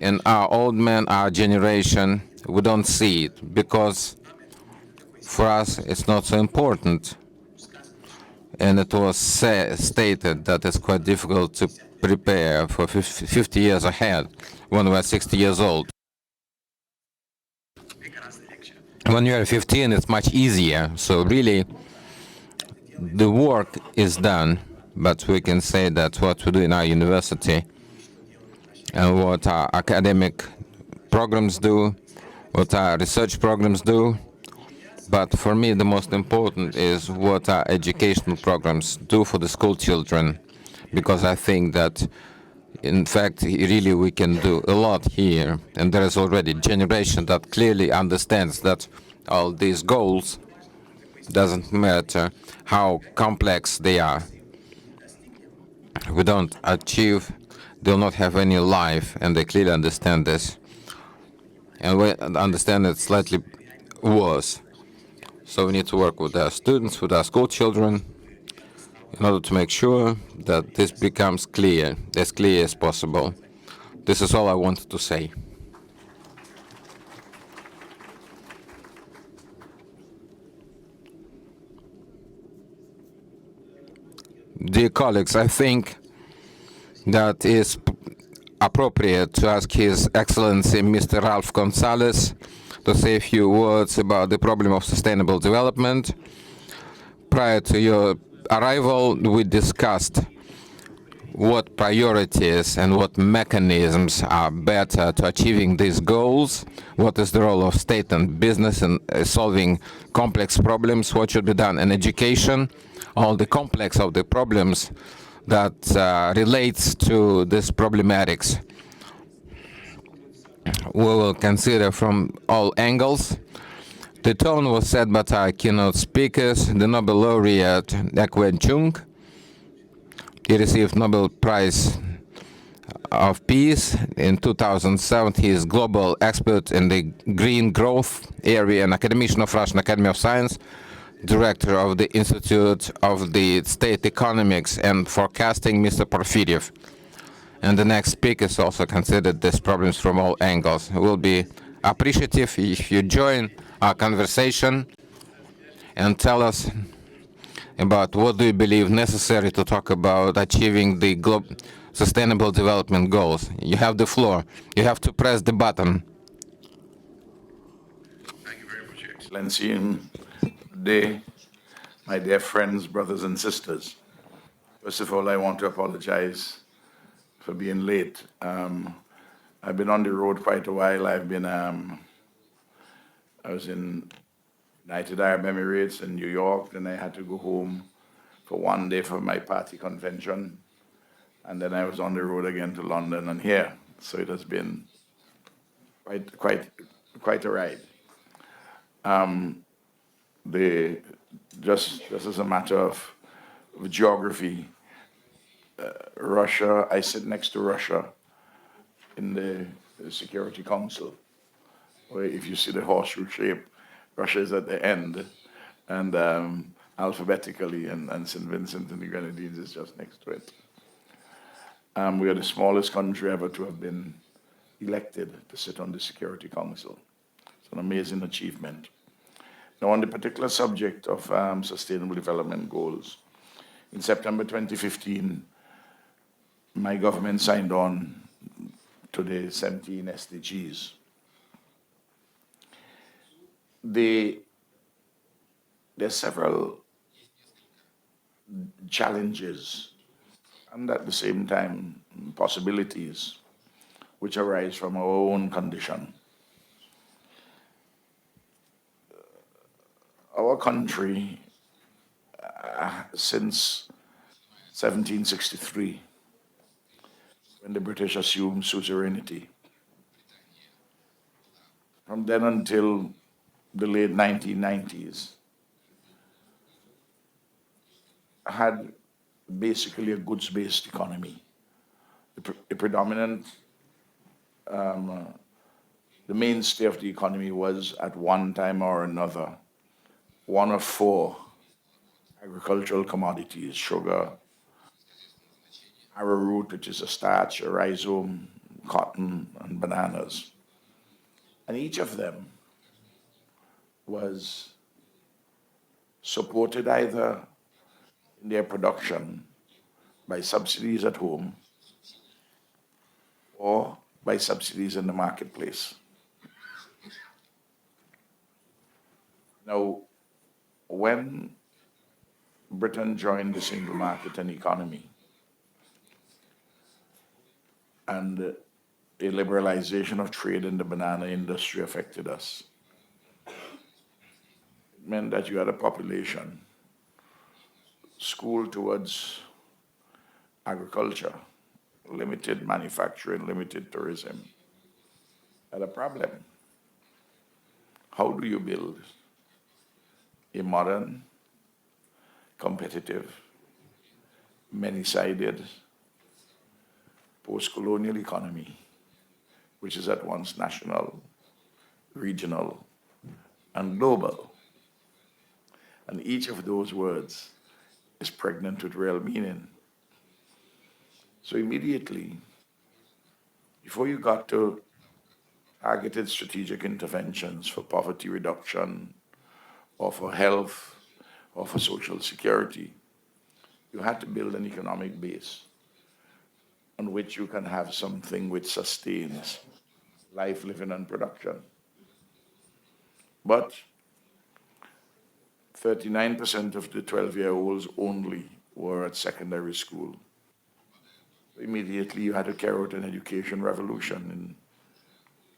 And our old men, our generation, we don't see it, because for us it's not so important. And it was stated that it's quite difficult to prepare for 50 years ahead when we're 60 years old. When you're 15, it's much easier. So really, the work is done, but we can say that what we do in our university and what our academic programs do, what our research programs do. But for me, the most important is what our educational programs do for the school children, because I think that, in fact, really we can do a lot here. And there is already a generation that clearly understands that all these goals, doesn't matter how complex they are, we don't achieve, they'll not have any life, and they clearly understand this. And we understand it slightly worse. So we need to work with our students, with our school children, in order to make sure that this becomes clear as possible. This is all I wanted to say. Dear colleagues, I think that is appropriate to ask His Excellency Mr. Ralph Gonzalez to say a few words about the problem of sustainable development. Prior to your arrival, we discussed what priorities and what mechanisms are better to achieving these goals, what is the role of state and business in solving complex problems, what should be done in education, all the complex of the problems that relates to this problematics. We will consider from all angles. The tone was set by our keynote speakers, the Nobel Laureate Chung. He received Nobel Prize of Peace in 2007. He is global expert in the green growth area and academician of Russian Academy of Science, director of the Institute of the State Economics and Forecasting, Mr. Porfiryev. And the next speakers also considered these problems from all angles. We'll be appreciative if you join our conversation and tell us about what do you believe necessary to talk about achieving the sustainable development goals. You have the floor. You have to press the button. Thank you very much, Your Excellency, and my dear friends, brothers and sisters. First of all, I want to apologize for being late. I've been on the road quite a while. I was in United Arab Emirates and New York, then I had to go home for one day for my party convention, and then I was on the road again to London and here. So it has been quite a ride. Just as a matter of geography, Russia, I sit next to Russia in the Security Council, where if you see the horseshoe shape, Russia is at the end, and alphabetically, and St. Vincent and the Grenadines is just next to it. We are the smallest country ever to have been elected to sit on the Security Council. It's an amazing achievement. Now, on the particular subject of Sustainable Development Goals, in September 2015, my government signed on to the 17 SDGs. There are several challenges and at the same time possibilities which arise from our own condition. Our country, since 1763, when the British assumed suzerainty, from then until the late 1990s, had basically a goods-based economy. The predominant, the mainstay of the economy was at one time or another one of four agricultural commodities: sugar, arrowroot, which is a starch, a rhizome, cotton, and bananas. And each of them was supported either in their production by subsidies at home or by subsidies in the marketplace. Now, when Britain joined the single market and economy, and a liberalization of trade in the banana industry affected us, it meant that you had a population schooled towards agriculture, limited manufacturing, limited tourism, had a problem. How do you build a modern, competitive, many-sided, post-colonial economy, which is at once national, regional, and global? And each of those words is pregnant with real meaning. So immediately, before you got to targeted strategic interventions for poverty reduction, or for health, or for social security, you had to build an economic base on which you can have something which sustains life, living, and production. But 39% of the 12-year-olds only were at secondary school. Immediately you had to carry out an education revolution,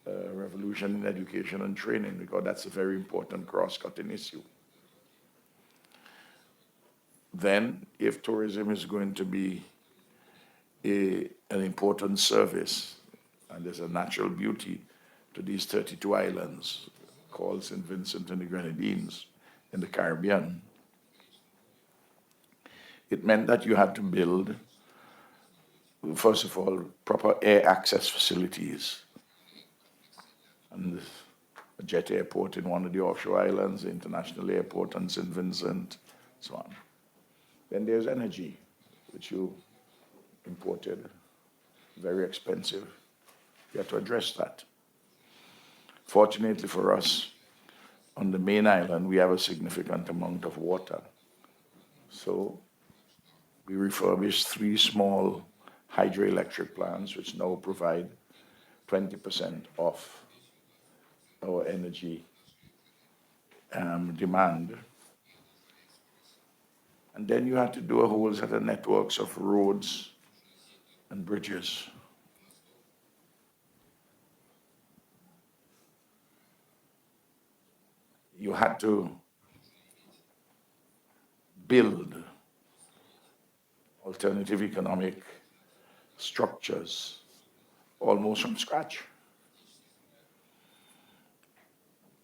revolution in education and training, because that's a very important cross-cutting issue. Then, if tourism is going to be an important service, and there's a natural beauty to these 32 islands called St. Vincent and the Grenadines in the Caribbean, it meant that you had to build, first of all, proper air access facilities, and a jet airport in one of the offshore islands, the international airport on St. Vincent, so on. Then there's energy, which you imported, very expensive. You have to address that. Fortunately for us, on the main island, we have a significant amount of water. So we refurbished 3 small hydroelectric plants, which now provide 20% of our energy demand. And then you had to do a whole set of networks of roads and bridges. You had to build alternative economic structures almost from scratch.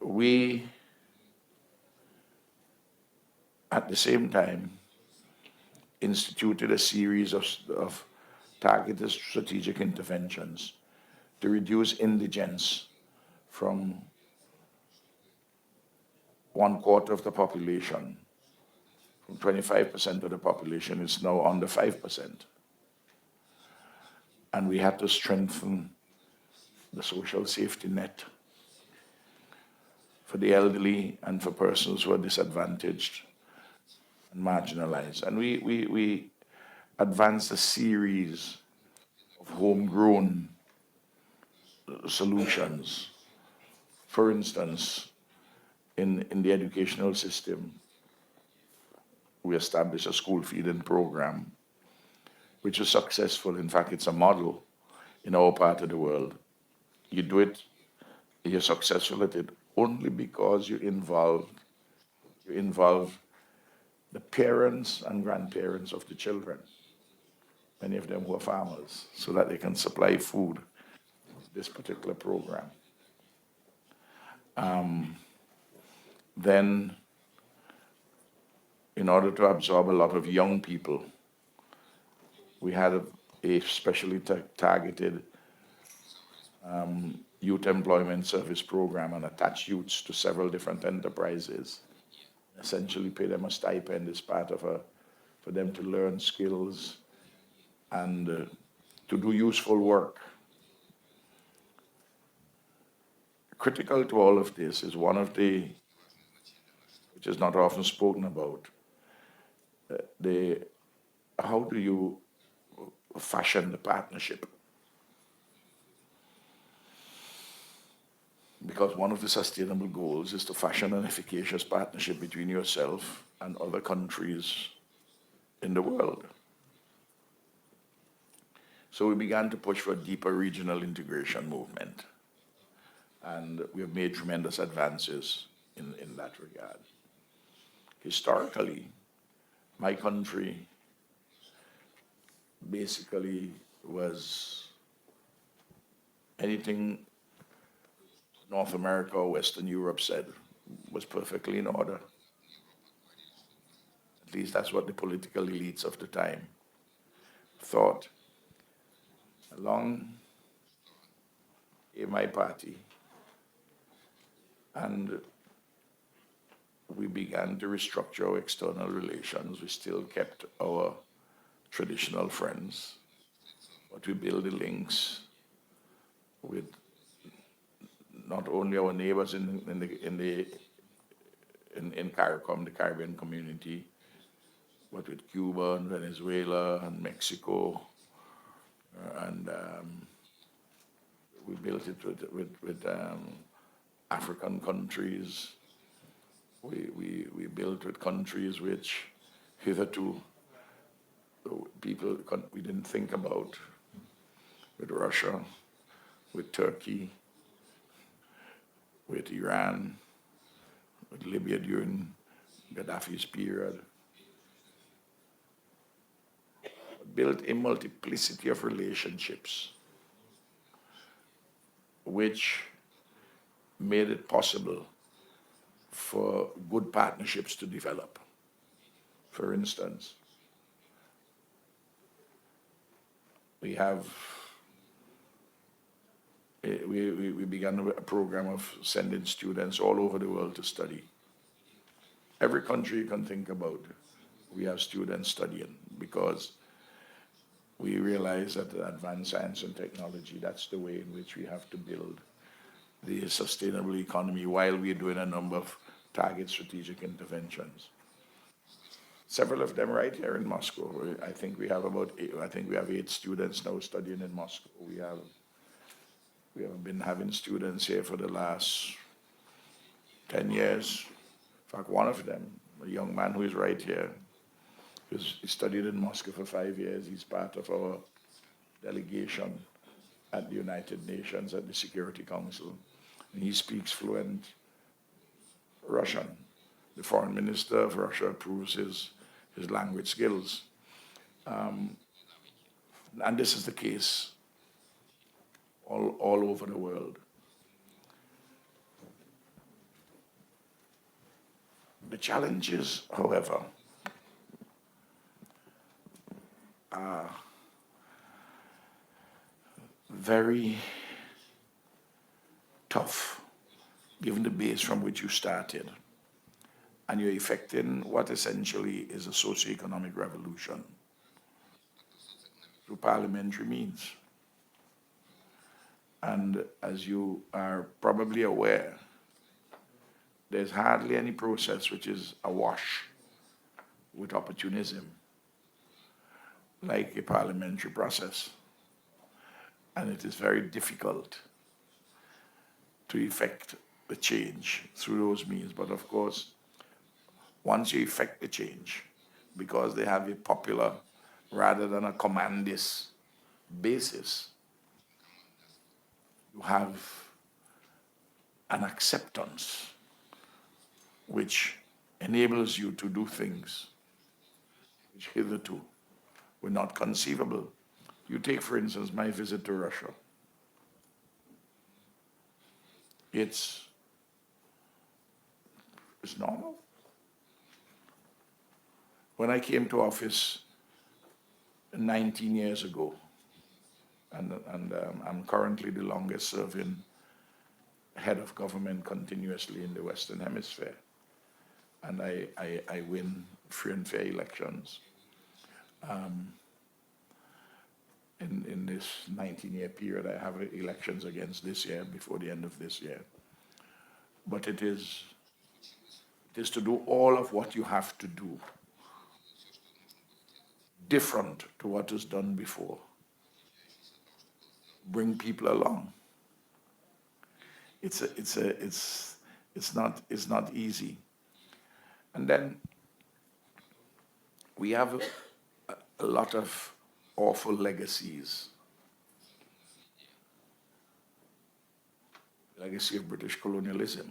We, at the same time, instituted a series of targeted strategic interventions to reduce indigence from 1/4 of the population, from 25% of the population, is now under 5%. And we had to strengthen the social safety net for the elderly and for persons who are disadvantaged and marginalized. And we advanced a series of homegrown solutions. For instance, in the educational system, we established a school feeding program, which was successful. In fact, it's a model in our part of the world. You do it, you're successful at it only because you involve the parents and grandparents of the children, many of them who are farmers, so that they can supply food to this particular program. Then, in order to absorb a lot of young people, we had a specially targeted youth employment service program and attach youths to several different enterprises. Essentially pay them a stipend as part of for them to learn skills and to do useful work. Critical to all of this is one of the, which is not often spoken about, how do you fashion the partnership? Because one of the sustainable goals is to fashion an efficacious partnership between yourself and other countries in the world. So we began to push for a deeper regional integration movement. And we have made tremendous advances in that regard. Historically, my country basically was anything North America or Western Europe said was perfectly in order. At least that's what the political elites of the time thought. Along came my party, and we began to restructure our external relations. We still kept our traditional friends, but we built the links with not only our neighbors in CARICOM, the Caribbean community, but with Cuba and Venezuela and Mexico, and we built it with African countries. We built with countries which hitherto we didn't think about, with Russia, with Turkey, with Iran, with Libya during Gaddafi's period. Built a multiplicity of relationships which made it possible for good partnerships to develop. For instance, we began a program of sending students all over the world to study. Every country you can think about, we have students studying, because we realize that advanced science and technology, that's the way in which we have to build the sustainable economy while we're doing a number of target strategic interventions. Several of them right here in Moscow. I think we have 8 students now studying in Moscow. We have been having students here for the last 10 years. In fact, one of them, a young man who is right here, he studied in Moscow for 5 years. He's part of our delegation at the United Nations, at the Security Council. And he speaks fluent Russian. The foreign minister of Russia approves his language skills. And this is the case all over the world. The challenges, however, are very tough, given the base from which you started. and you're effecting what essentially is a socioeconomic revolution through parliamentary means. And as you are probably aware, there's hardly any process which is awash with opportunism, like a parliamentary process. And it is very difficult to effect the change through those means. But of course, once you effect the change, because they have a popular rather than a commandist basis, you have an acceptance which enables you to do things which hitherto were not conceivable. You take, for instance, my visit to Russia. It's normal. When I came to office 19 years ago, and I'm currently the longest serving head of government continuously in the Western Hemisphere, and I win free and fair elections. In this 19-year period, I have elections against this year before the end of this year. But it is to do all of what you have to do different to what is done before. Bring people along. It's not easy. And then we have a lot of awful legacies. Legacy of British colonialism,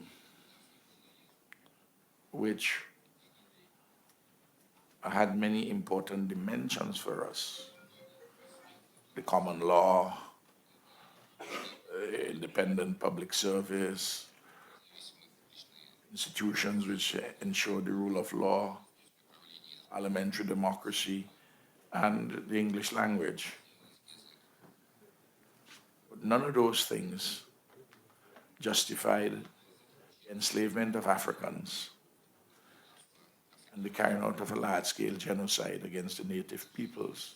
which had many important dimensions for us. The common law, independent public service, institutions which ensure the rule of law, parliamentary democracy, and the English language. But none of those things justified the enslavement of Africans and the carrying out of a large-scale genocide against the native peoples.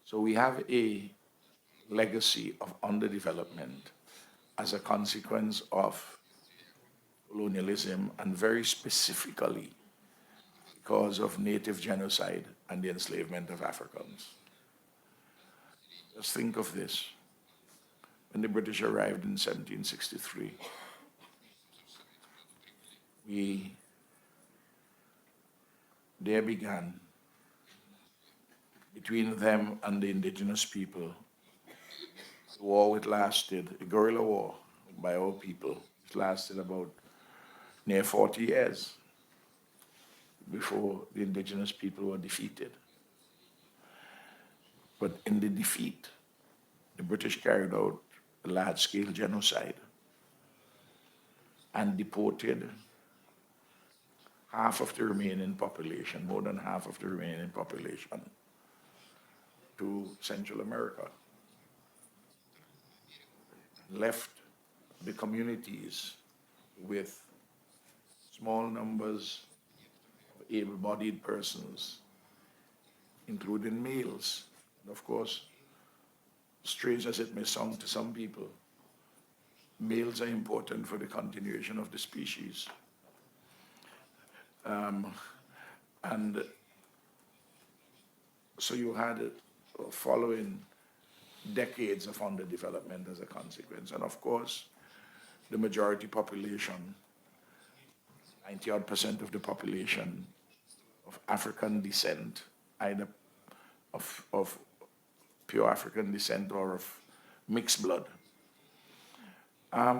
So we have a legacy of underdevelopment as a consequence of colonialism, and very specifically because of native genocide and the enslavement of Africans. Just think of this. When the British arrived in 1763, there began, between them and the indigenous people, a war which lasted, a guerrilla war by our people, which lasted about near 40 years before the indigenous people were defeated. But in the defeat, the British carried out a large-scale genocide and deported half of the remaining population, more than half of the remaining population, to Central America. Left the communities with small numbers of able-bodied persons, including males. And of course, strange as it may sound to some people, males are important for the continuation of the species. And so you had following decades of underdevelopment as a consequence. And of course, the majority population, 90% of the population of African descent, either of pure African descent or of mixed blood. I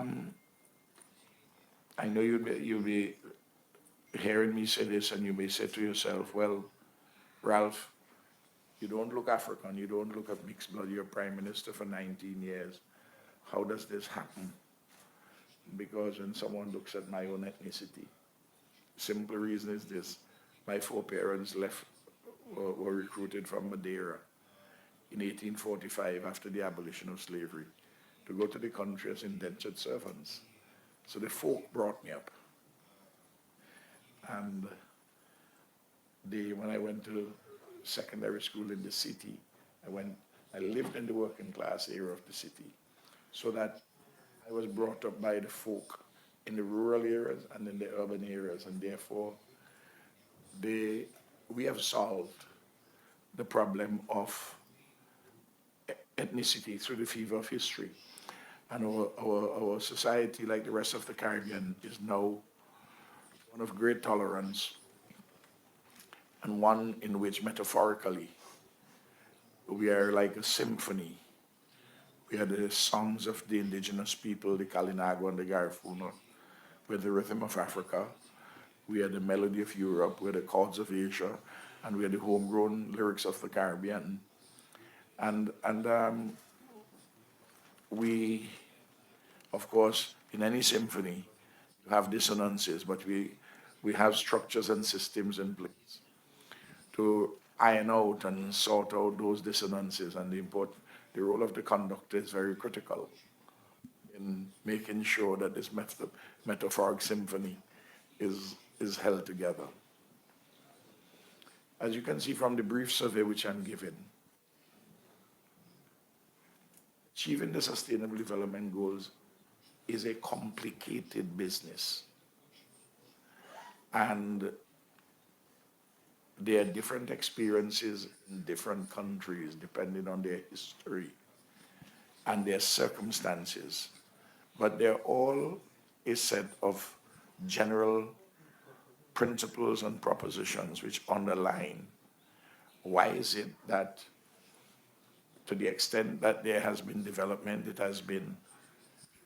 know you'll be hearing me say this, and you may say to yourself, well, Ralph, you don't look African, you don't look of mixed blood, you're prime minister for 19 years. How does this happen? Because when someone looks at my own ethnicity, simple reason is this: my four parents were recruited from Madeira in 1845 after the abolition of slavery to go to the country as indentured servants. So the folk brought me up. And when I went to secondary school in the city, I lived in the working class area of the city, so that I was brought up by the folk in the rural areas and in the urban areas, and therefore we have solved the problem of ethnicity through the fever of history. And our society, like the rest of the Caribbean, is now one of great tolerance, and one in which metaphorically we are like a symphony. We are the songs of the indigenous people, the Kalinago and the Garifuna. We're the rhythm of Africa. We are the melody of Europe. We're the chords of Asia. And we are the homegrown lyrics of the Caribbean. And we, of course, in any symphony, you have dissonances, but we have structures and systems in place to iron out and sort out those dissonances. And the role of the conductor is very critical in making sure that this metaphoric symphony is held together. As you can see from the brief survey which I'm giving, achieving the Sustainable Development Goals is a complicated business. And there are different experiences in different countries depending on their history and their circumstances. But they're all a set of general principles and propositions which underline why is it that to the extent that there has been development, it has been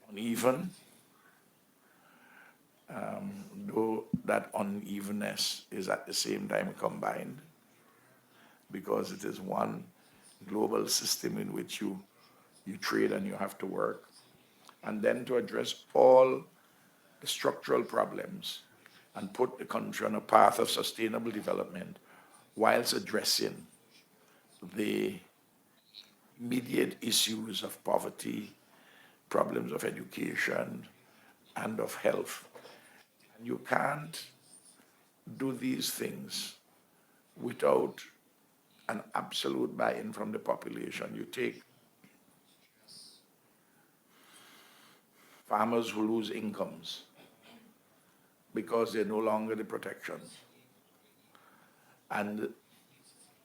uneven, though that unevenness is at the same time combined, because it is one global system in which you trade and you have to work. And then to address all the structural problems and put the country on a path of sustainable development whilst addressing the immediate issues of poverty, problems of education, and of health. And you can't do these things without an absolute buy-in from the population. You take farmers who lose incomes because they're no longer the protection. And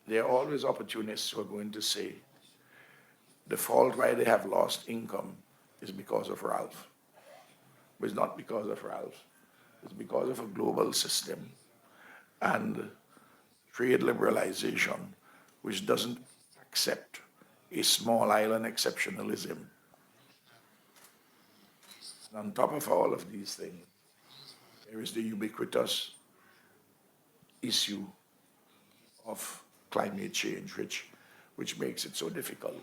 there are always opportunists who are going to say the fault why they have lost income is because of Ralph. But it's not because of Ralph. It's because of a global system and trade liberalization, which doesn't accept a small island exceptionalism. And on top of all of these things, there is the ubiquitous issue of climate change, which makes it so difficult.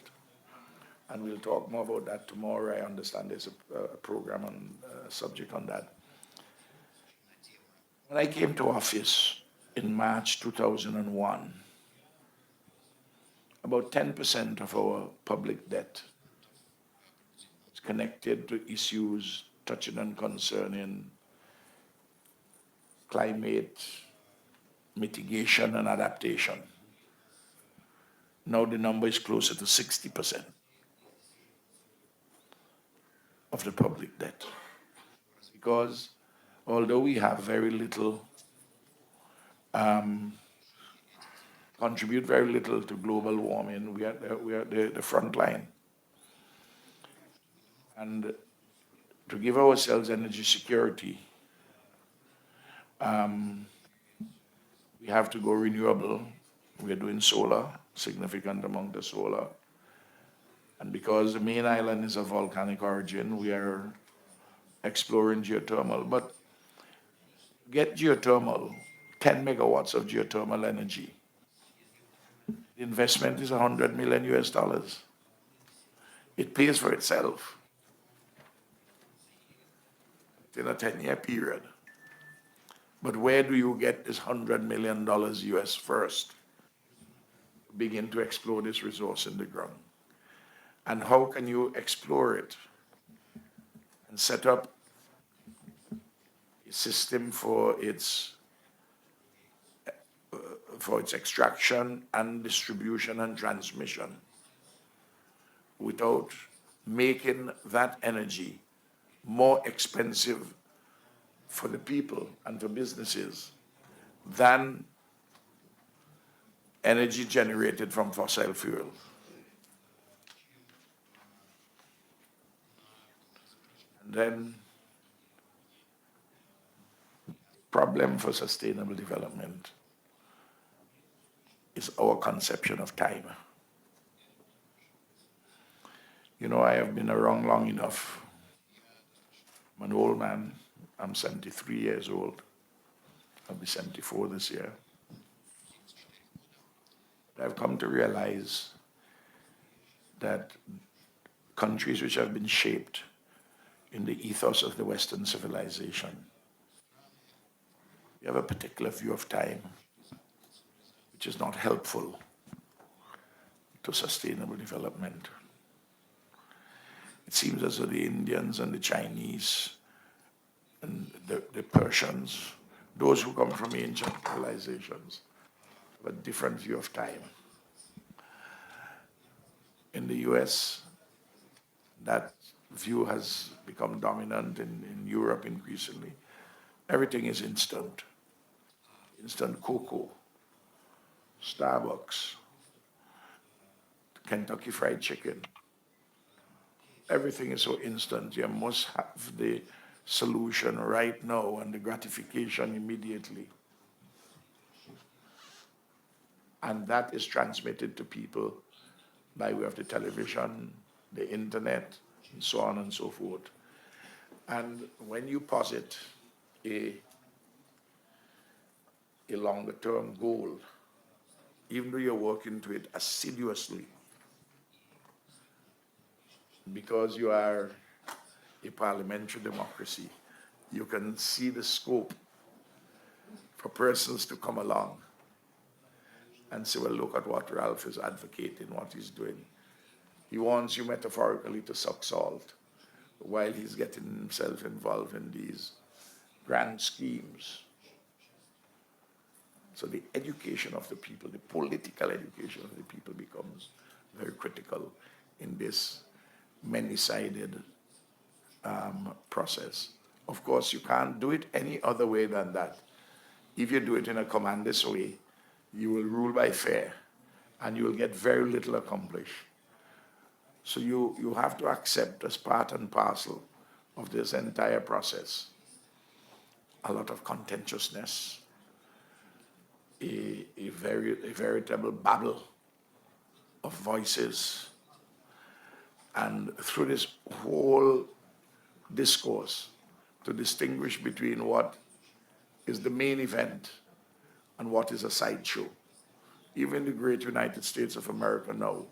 And we'll talk more about that tomorrow. I understand there's a program on subject on that. When I came to office in March 2001, about 10% of our public debt is connected to issues touching and concerning climate mitigation and adaptation. Now the number is closer to 60% of the public debt. Because although we have very little, contribute very little to global warming, we are the front line. And to give ourselves energy security, we have to go renewable. We are doing solar, significant amount of solar. And because the main island is of volcanic origin, we are exploring geothermal. But get geothermal, 10 megawatts of geothermal energy. The investment is $100 million US. It pays for itself in a 10-year period. But where do you get this $100 million US first? Begin to explore this resource in the ground. And how can you explore it and set up a system for its for its extraction and distribution and transmission without making that energy more expensive for the people and for businesses than energy generated from fossil fuels. And then, problem for sustainable development is our conception of time. You know, I have been around long enough. I'm an old man. I'm 73 years old. I'll be 74 this year. I've come to realize that countries which have been shaped in the ethos of the Western civilization, we have a particular view of time which is not helpful to sustainable development. It seems as though the Indians and the Chinese and the Persians, those who come from ancient civilizations, have a different view of time. In the US, that view has become dominant in Europe increasingly. Everything is instant. Instant cocoa, Starbucks, Kentucky Fried Chicken. Everything is so instant. You must have the solution right now and the gratification immediately. And that is transmitted to people by way of the television, the internet, and so on and so forth. And when you posit a longer-term goal, even though you're working to it assiduously, because you are a parliamentary democracy, you can see the scope for persons to come along and say, well, look at what Ralph is advocating, what he's doing. He wants you metaphorically to suck salt while he's getting himself involved in these grand schemes. So the education of the people, the political education of the people becomes very critical in this many-sided process. Of course, you can't do it any other way than that. If you do it in a commandist way, you will rule by fear, and you will get very little accomplished. So you have to accept as part and parcel of this entire process a lot of contentiousness, a veritable babble of voices. And through this whole discourse, to distinguish between what is the main event and what is a sideshow. Even the great United States of America now,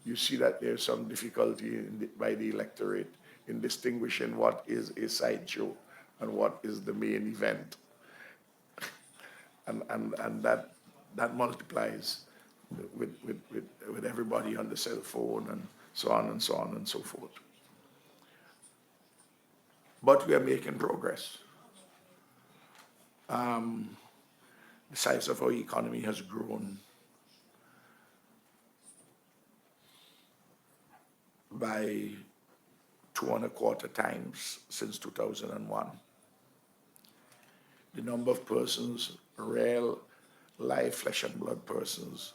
you see that there's some difficulty by the electorate in distinguishing what is a sideshow and what is the main event. and that multiplies with everybody on the cell phone and so on and so on and so forth. But we are making progress. The size of our economy has grown by 2.25 times since 2001. The number of persons, real, live, flesh and blood persons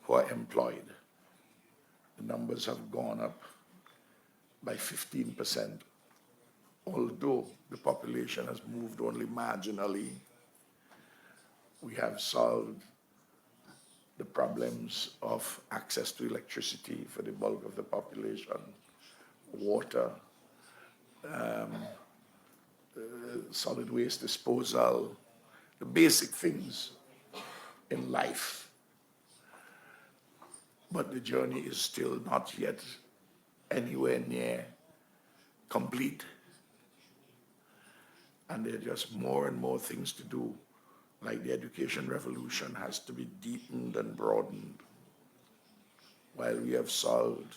who are employed, the numbers have gone up by 15%, although the population has moved only marginally. We have solved the problems of access to electricity for the bulk of the population, water, solid waste disposal, the basic things in life. But the journey is still not yet anywhere near complete. And there are just more and more things to do. Like the education revolution has to be deepened and broadened. While we have solved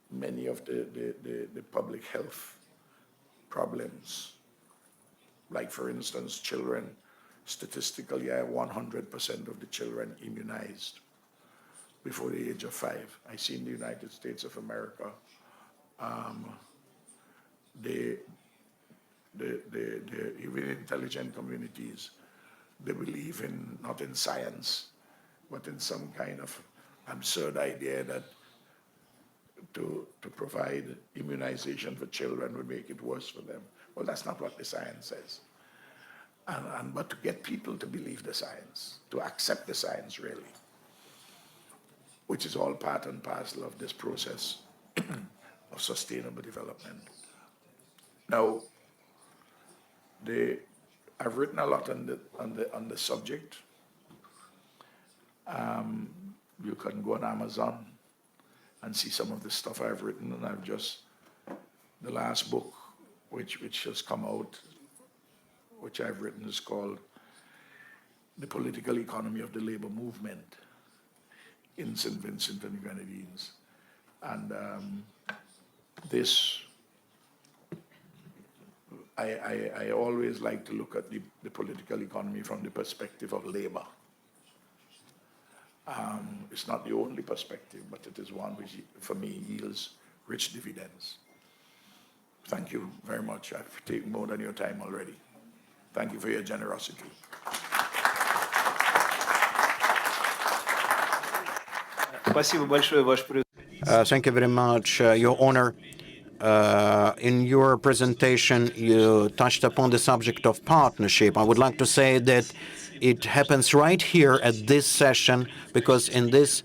many of the public health problems, like for instance, children statistically, I have 100% of the children immunized before the age of 5. I see in the United States of America, even intelligent communities, they believe in, not in science, but in some kind of absurd idea that to provide immunization for children would make it worse for them. Well, that's not what the science says. But to get people to believe the science, to accept the science really, which is all part and parcel of this process of sustainable development. Now, I've written a lot on the subject. You can go on Amazon and see some of the stuff I've written, and the last book, which has come out, which I've written, is called The Political Economy of the Labor Movement in St. Vincent and the Grenadines. And I always like to look at the political economy from the perspective of labor. It's not the only perspective, but it is one which, for me, yields rich dividends. Thank you very much. I've taken more than your time already. Thank you for your generosity. Thank you very much, Your Honor. In your presentation, you touched upon the subject of partnership. I would like to say that it happens right here at this session, because in this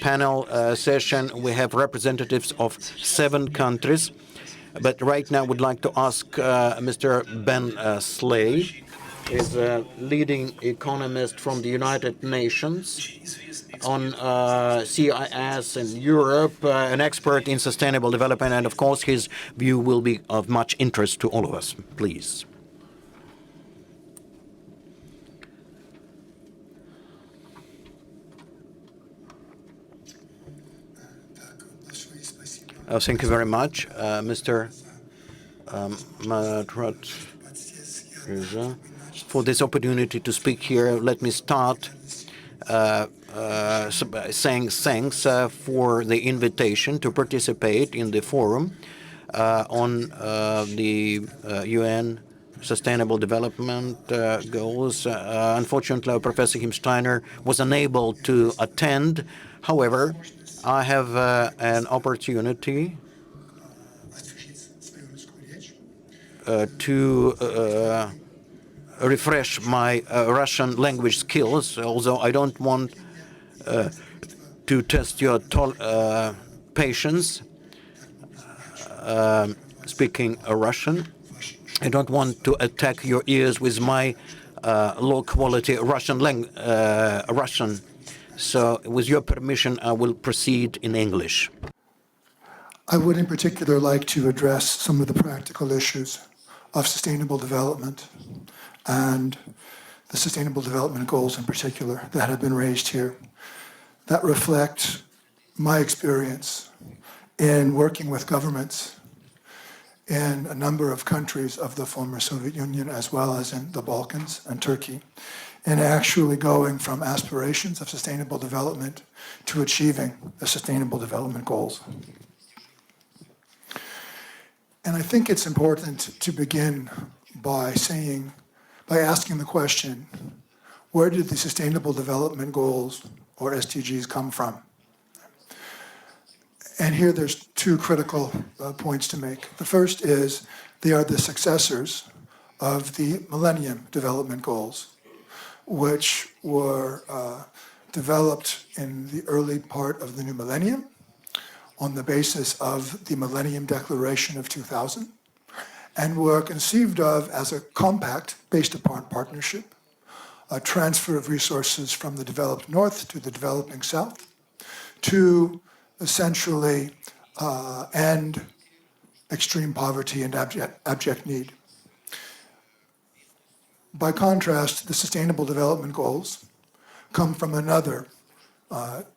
panel session, we have representatives of 7 countries. But right now, I would like to ask Mr. Ben Slay, is a leading economist from the United Nations on CIS in Europe, an expert in sustainable development, and of course his view will be of much interest to all of us. Please. Thank you very much, Mr. Moderator, for this opportunity to speak here. Let me start saying thanks for the invitation to participate in the forum on the UN Sustainable Development Goals. Unfortunately, Professor Himsteiner was unable to attend. However, I have an opportunity to refresh my Russian language skills, although I don't want to test your patience speaking Russian. I don't want to attack your ears with my low-quality Russian. So, with your permission, I will proceed in English. I would in particular like to address some of the practical issues of sustainable development and the Sustainable Development Goals in particular that have been raised here, that reflect my experience in working with governments in a number of countries of the former Soviet Union, as well as in the Balkans and Turkey, and actually going from aspirations of sustainable development to achieving the Sustainable Development Goals. And I think it's important to begin by asking the question, where did the Sustainable Development Goals, or SDGs, come from? And here there's 2 critical points to make. The first is they are the successors of the Millennium Development Goals, which were developed in the early part of the new millennium on the basis of the Millennium Declaration of 2000, and were conceived of as a compact based upon partnership, a transfer of resources from the developed north to the developing south, to essentially end extreme poverty and abject need. By contrast, the Sustainable Development Goals come from another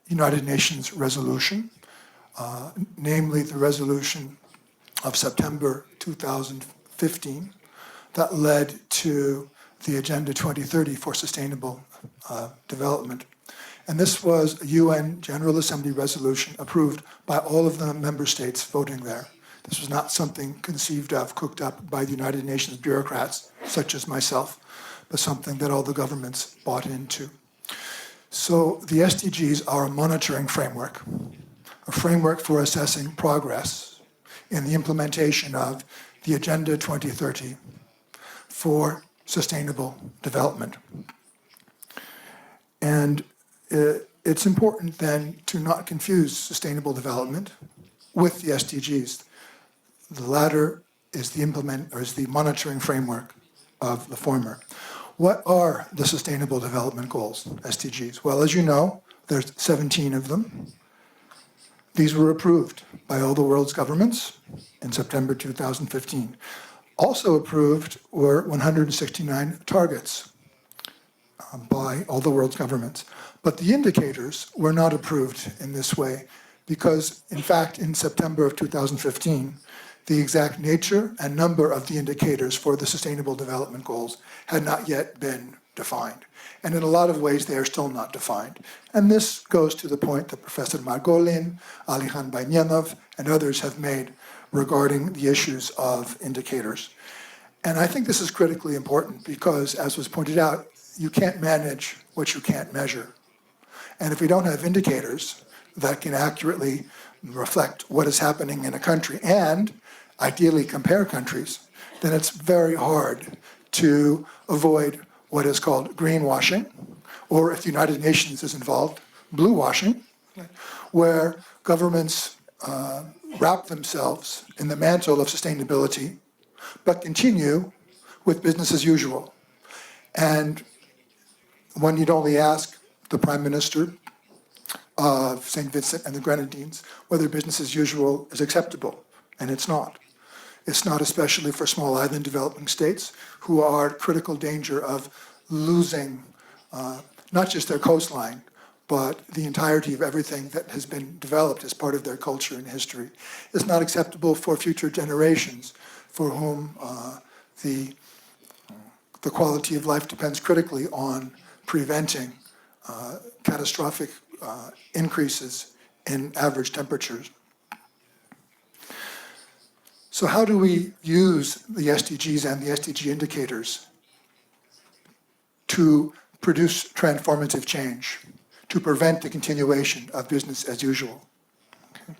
United Nations resolution, namely the resolution of September 2015, that led to the Agenda 2030 for Sustainable Development. And this was a UN General Assembly resolution approved by all of the member states voting there. This was not something conceived of, cooked up by the United Nations bureaucrats, such as myself, but something that all the governments bought into. So the SDGs are a monitoring framework, a framework for assessing progress in the implementation of the Agenda 2030 for sustainable development. And it's important then to not confuse sustainable development with the SDGs. The latter is the monitoring framework of the former. What are the Sustainable Development Goals, SDGs? Well, as you know, there's 17 of them. These were approved by all the world's governments in September 2015. Also approved were 169 targets by all the world's governments. But the indicators were not approved in this way because, in fact, in September of 2015, the exact nature and number of the indicators for the Sustainable Development Goals had not yet been defined. And in a lot of ways, they are still not defined. And this goes to the point that Professor Margolin, Alihan Bainyanov, and others have made regarding the issues of indicators. And I think this is critically important because, as was pointed out, you can't manage what you can't measure. And if we don't have indicators that can accurately reflect what is happening in a country and ideally compare countries, then it's very hard to avoid what is called greenwashing, or if the United Nations is involved, blue washing, where governments wrap themselves in the mantle of sustainability, but continue with business as usual. And one need only ask the Prime Minister of St. Vincent and the Grenadines whether business as usual is acceptable, and it's not. It's not, especially for small island developing states who are at critical danger of losing not just their coastline, but the entirety of everything that has been developed as part of their culture and history. It's not acceptable for future generations for whom the quality of life depends critically on preventing catastrophic increases in average temperatures. So how do we use the SDGs and the SDG indicators to produce transformative change, to prevent the continuation of business as usual? Okay.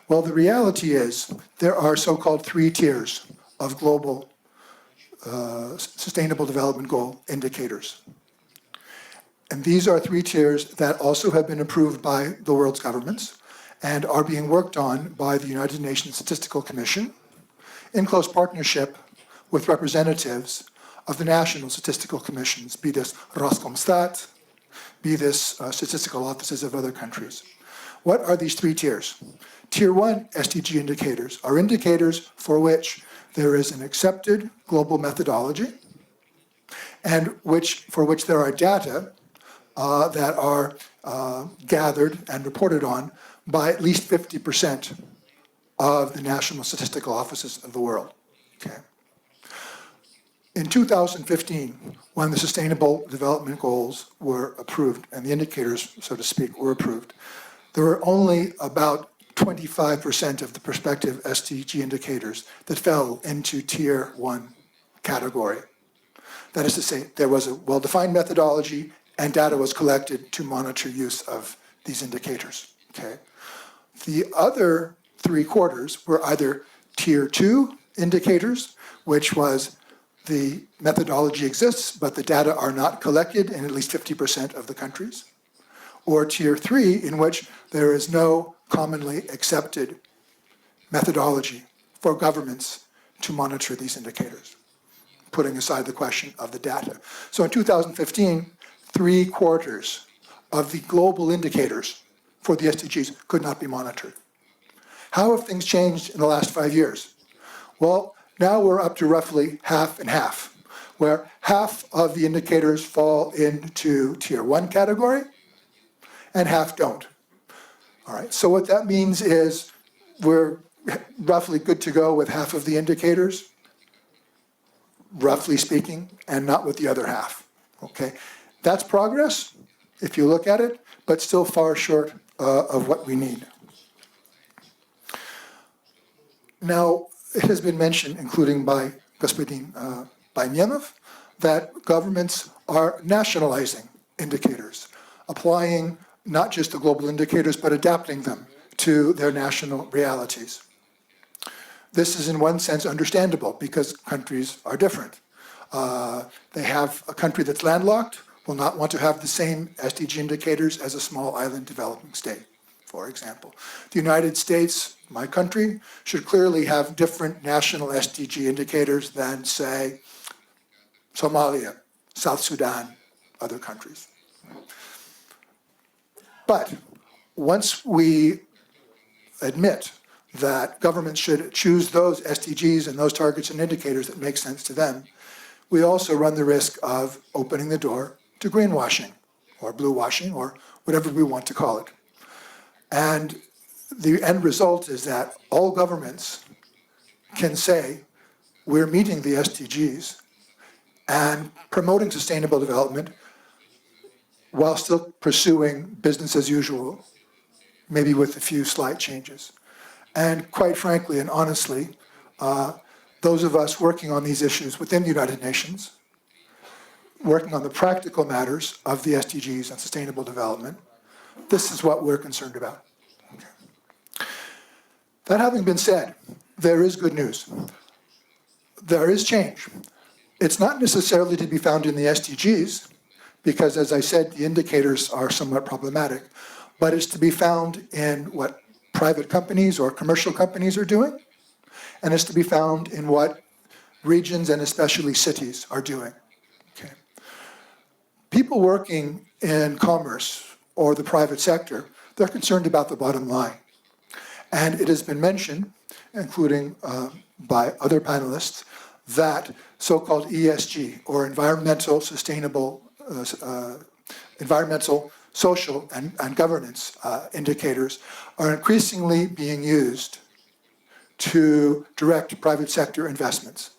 Well, the reality is there are so-called 3 tiers of global Sustainable Development Goal indicators. And these are 3 tiers that also have been approved by the world's governments and are being worked on by the United Nations Statistical Commission in close partnership with representatives of the national statistical commissions, be this Roskomstat, be this statistical offices of other countries. What are these 3 tiers? Tier 1 SDG indicators are indicators for which there is an accepted global methodology and for which there are data that are gathered and reported on by at least 50% of the national statistical offices of the world. Okay. In 2015, when the Sustainable Development Goals were approved, and the indicators, so to speak, were approved, there were only about 25% of the prospective SDG indicators that fell into Tier 1 category. That is to say, there was a well-defined methodology and data was collected to monitor use of these indicators. Okay. The other 3/4 were either Tier 2 indicators, which was the methodology exists, but the data are not collected in at least 50% of the countries, or Tier 3, in which there is no commonly accepted methodology for governments to monitor these indicators, putting aside the question of the data. So in 2015, 3/4 of the global indicators for the SDGs could not be monitored. How have things changed in the last 5 years? Well, now we're up to roughly half and half, where half of the indicators fall into Tier 1 category and half don't. All right, so what that means is we're roughly good to go with half of the indicators, roughly speaking, and not with the other half. Okay, that's progress, if you look at it, but still far short of what we need. Now, it has been mentioned, including by Господин Байменов, that governments are nationalizing indicators, applying not just the global indicators, but adapting them to their national realities. This is in one sense understandable because countries are different. They have a country that's landlocked will not want to have the same SDG indicators as a small island developing state, for example. The United States, my country, should clearly have different national SDG indicators than, say, Somalia, South Sudan, other countries. But once we admit that governments should choose those SDGs and those targets and indicators that make sense to them, we also run the risk of opening the door to greenwashing or blue washing or whatever we want to call it. And the end result is that all governments can say, we're meeting the SDGs and promoting sustainable development while still pursuing business as usual, maybe with a few slight changes. And quite frankly and honestly, those of us working on these issues within the United Nations, working on the practical matters of the SDGs and sustainable development, this is what we're concerned about. Okay. That having been said, there is good news. There is change. It's not necessarily to be found in the SDGs, because as I said, the indicators are somewhat problematic, but it's to be found in what private companies or commercial companies are doing, and it's to be found in what regions and especially cities are doing. Okay. People working in commerce or the private sector, they're concerned about the bottom line. And it has been mentioned, including by other panelists, that so-called ESG, or environmental, sustainable, environmental, social, and governance indicators are increasingly being used to direct private sector investments.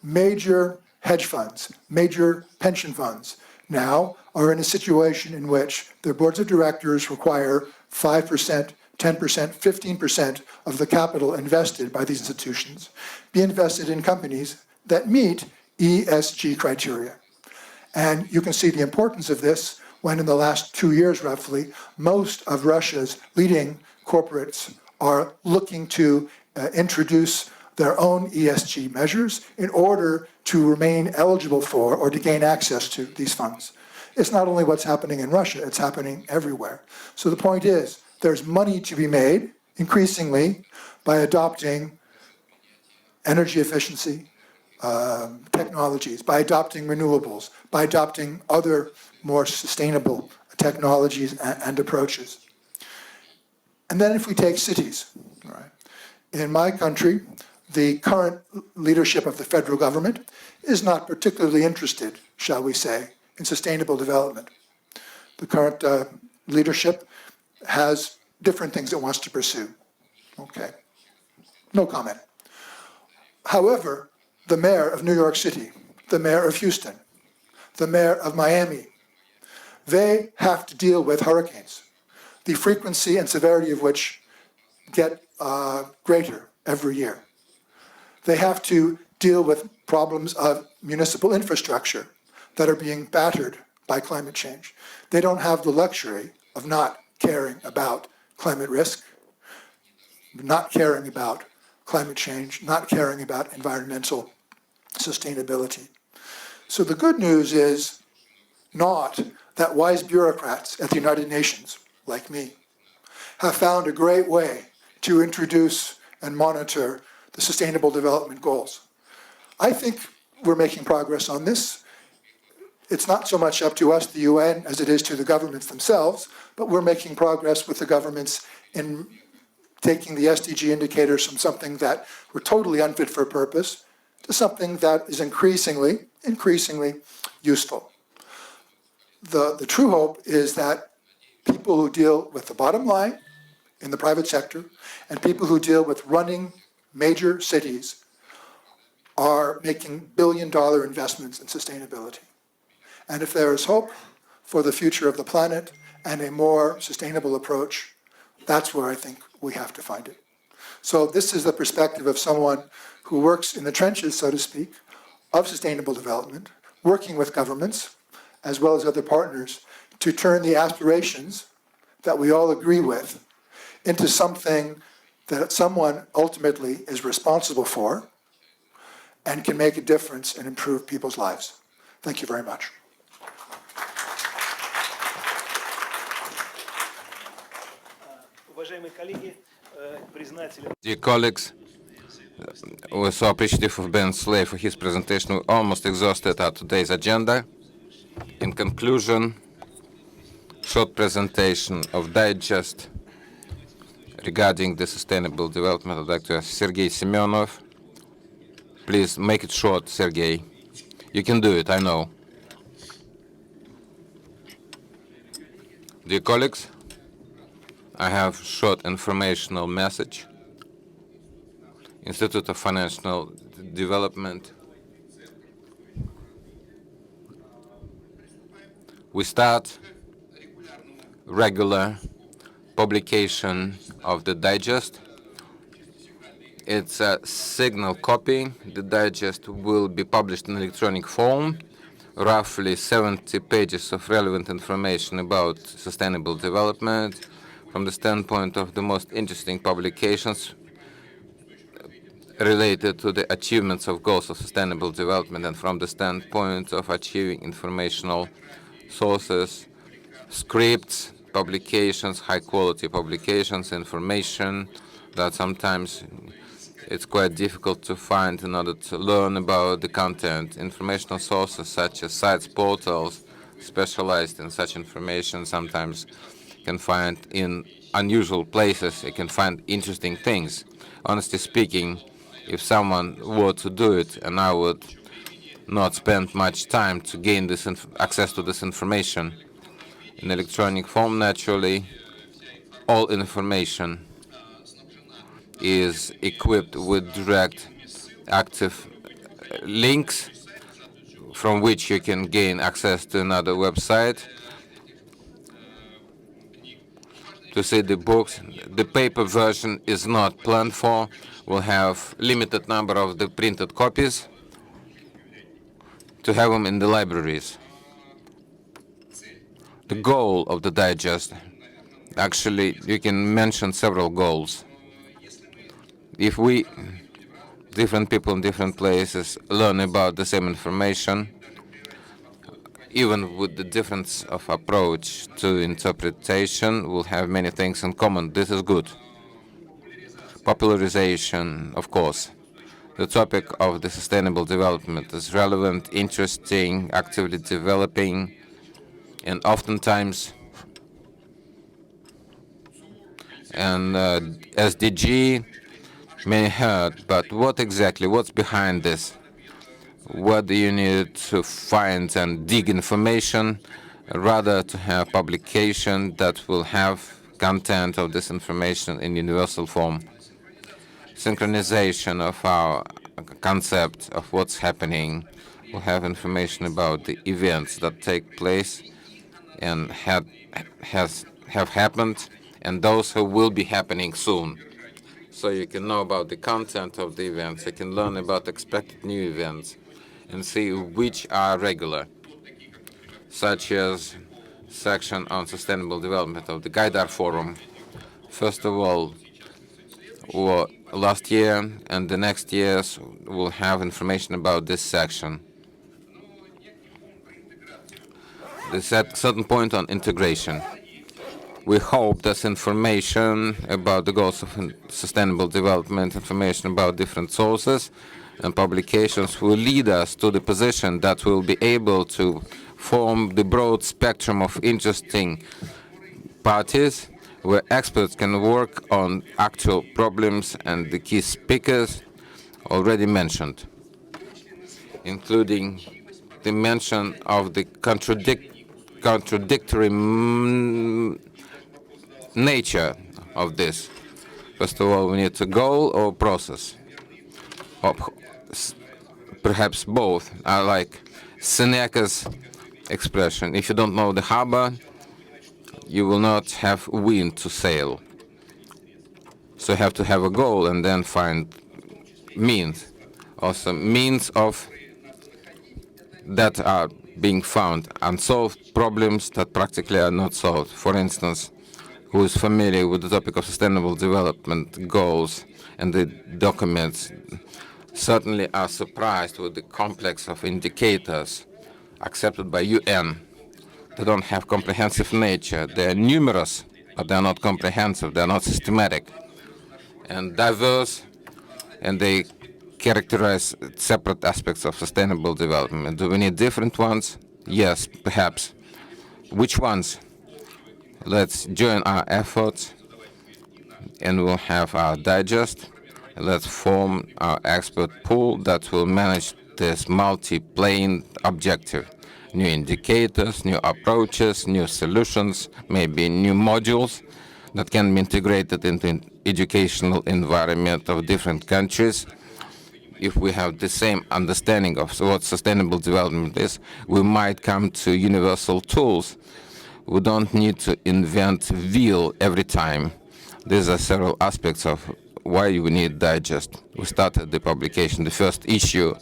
Major hedge funds, major pension funds now are in a situation in which their boards of directors require 5%, 10%, 15% of the capital invested by these institutions be invested in companies that meet ESG criteria. And you can see the importance of this when in the last 2 years, roughly, most of Russia's leading corporates are looking to introduce their own ESG measures in order to remain eligible for or to gain access to these funds. It's not only what's happening in Russia, it's happening everywhere. So the point is, there's money to be made increasingly by adopting energy efficiency technologies, by adopting renewables, by adopting other more sustainable technologies and approaches. And then if we take cities, right? In my country, the current leadership of the federal government is not particularly interested, shall we say, in sustainable development. The current leadership has different things it wants to pursue. Okay, no comment. However, the mayor of New York City, the mayor of Houston, the mayor of Miami, they have to deal with hurricanes, the frequency and severity of which get greater every year. They have to deal with problems of municipal infrastructure that are being battered by climate change. They don't have the luxury of not caring about climate risk, not caring about climate change, not caring about environmental sustainability. So the good news is not that wise bureaucrats at the United Nations, like me, have found a great way to introduce and monitor the Sustainable Development Goals. I think we're making progress on this. It's not so much up to us, the UN, as it is to the governments themselves, but we're making progress with the governments in taking the SDG indicators from something that were totally unfit for purpose to something that is increasingly useful. The true hope is that people who deal with the bottom line in the private sector and people who deal with running major cities are making billion-dollar investments in sustainability. And if there is hope for the future of the planet and a more sustainable approach, that's where I think we have to find it. So this is the perspective of someone who works in the trenches, so to speak, of sustainable development, working with governments, as well as other partners, to turn the aspirations that we all agree with into something that someone ultimately is responsible for and can make a difference and improve people's lives. Thank you very much. Dear colleagues, we're so appreciative of Ben Slay for his presentation. We almost exhausted our today's agenda. In conclusion, short presentation of digest regarding the sustainable development of Dr. Sergei Semyonov. Please make it short, Sergei. You can do it, I know. Dear colleagues, I have short informational message. Institute of Financial Development. We start regular publication of the digest. It's a signal copy. The digest will be published in electronic form, roughly 70 pages of relevant information about sustainable development from the standpoint of the most interesting publications related to the achievements of goals of sustainable development and from the standpoint of achieving informational sources, scripts, publications, high-quality publications, information that sometimes it's quite difficult to find in order to learn about the content. Informational sources such as sites, portals specialized in such information sometimes can find in unusual places. You can find interesting things. Honestly speaking, if someone were to do it and I would not spend much time to gain this access to this information in electronic form, naturally, all information is equipped with direct active links from which you can gain access to another website to see the books. The paper version is not planned for. We'll have limited number of the printed copies to have them in the libraries. The goal of the digest, actually, you can mention several goals. If we, different people in different places, learn about the same information, even with the difference of approach to interpretation, we'll have many things in common. This is good. Popularization, of course. The topic of the sustainable development is relevant, interesting, actively developing, and oftentimes SDG may hurt, but what exactly, what's behind this? What do you need to find and dig information, rather to have publication that will have content of this information in universal form? Synchronization of our concept of what's happening. We'll have information about the events that take place and have happened, and those who will be happening soon. So you can know about the content of the events, you can learn about expected new events, and see which are regular, such as section on sustainable development of the Gaidar Forum. First of all, last year and the next years we'll have information about this section. The certain point on integration. We hope that information about the goals of sustainable development, information about different sources and publications will lead us to the position that we'll be able to form the broad spectrum of interesting parties where experts can work on actual problems and the key speakers already mentioned, including the mention of the contradictory nature of this. First of all, we need a goal or process. perhaps both. I like Seneca's expression, if you don't know the harbor, you will not have wind to sail. So you have to have a goal and then find means. Also means of that are being found, unsolved problems that practically are not solved. For instance, who is familiar with the topic of sustainable development goals and the documents certainly are surprised with the complex of indicators accepted by UN. They don't have comprehensive nature. They are numerous, but they are not comprehensive. They are not systematic and diverse, and they characterize separate aspects of sustainable development. Do we need different ones? Yes, perhaps. Which ones? Let's join our efforts, and we'll have our digest. Let's form our expert pool that will manage this multi-plane objective. New indicators, new approaches, new solutions, maybe new modules that can be integrated into educational environment of different countries. If we have the same understanding of what sustainable development is, we might come to universal tools. We don't need to invent wheel every time. These are several aspects of why we need digest. We started the publication. The first issue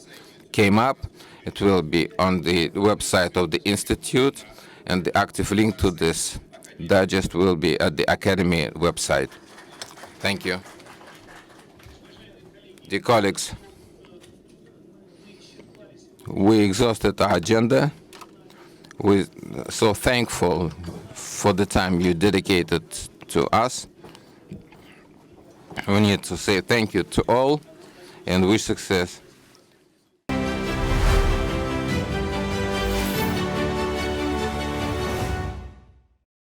came up. It will be on the website of the Institute, and the active link to this digest will be at the Academy website. Thank you. Dear colleagues, we exhausted our agenda. We're so thankful for the time you dedicated to us. We need to say thank you to all and wish success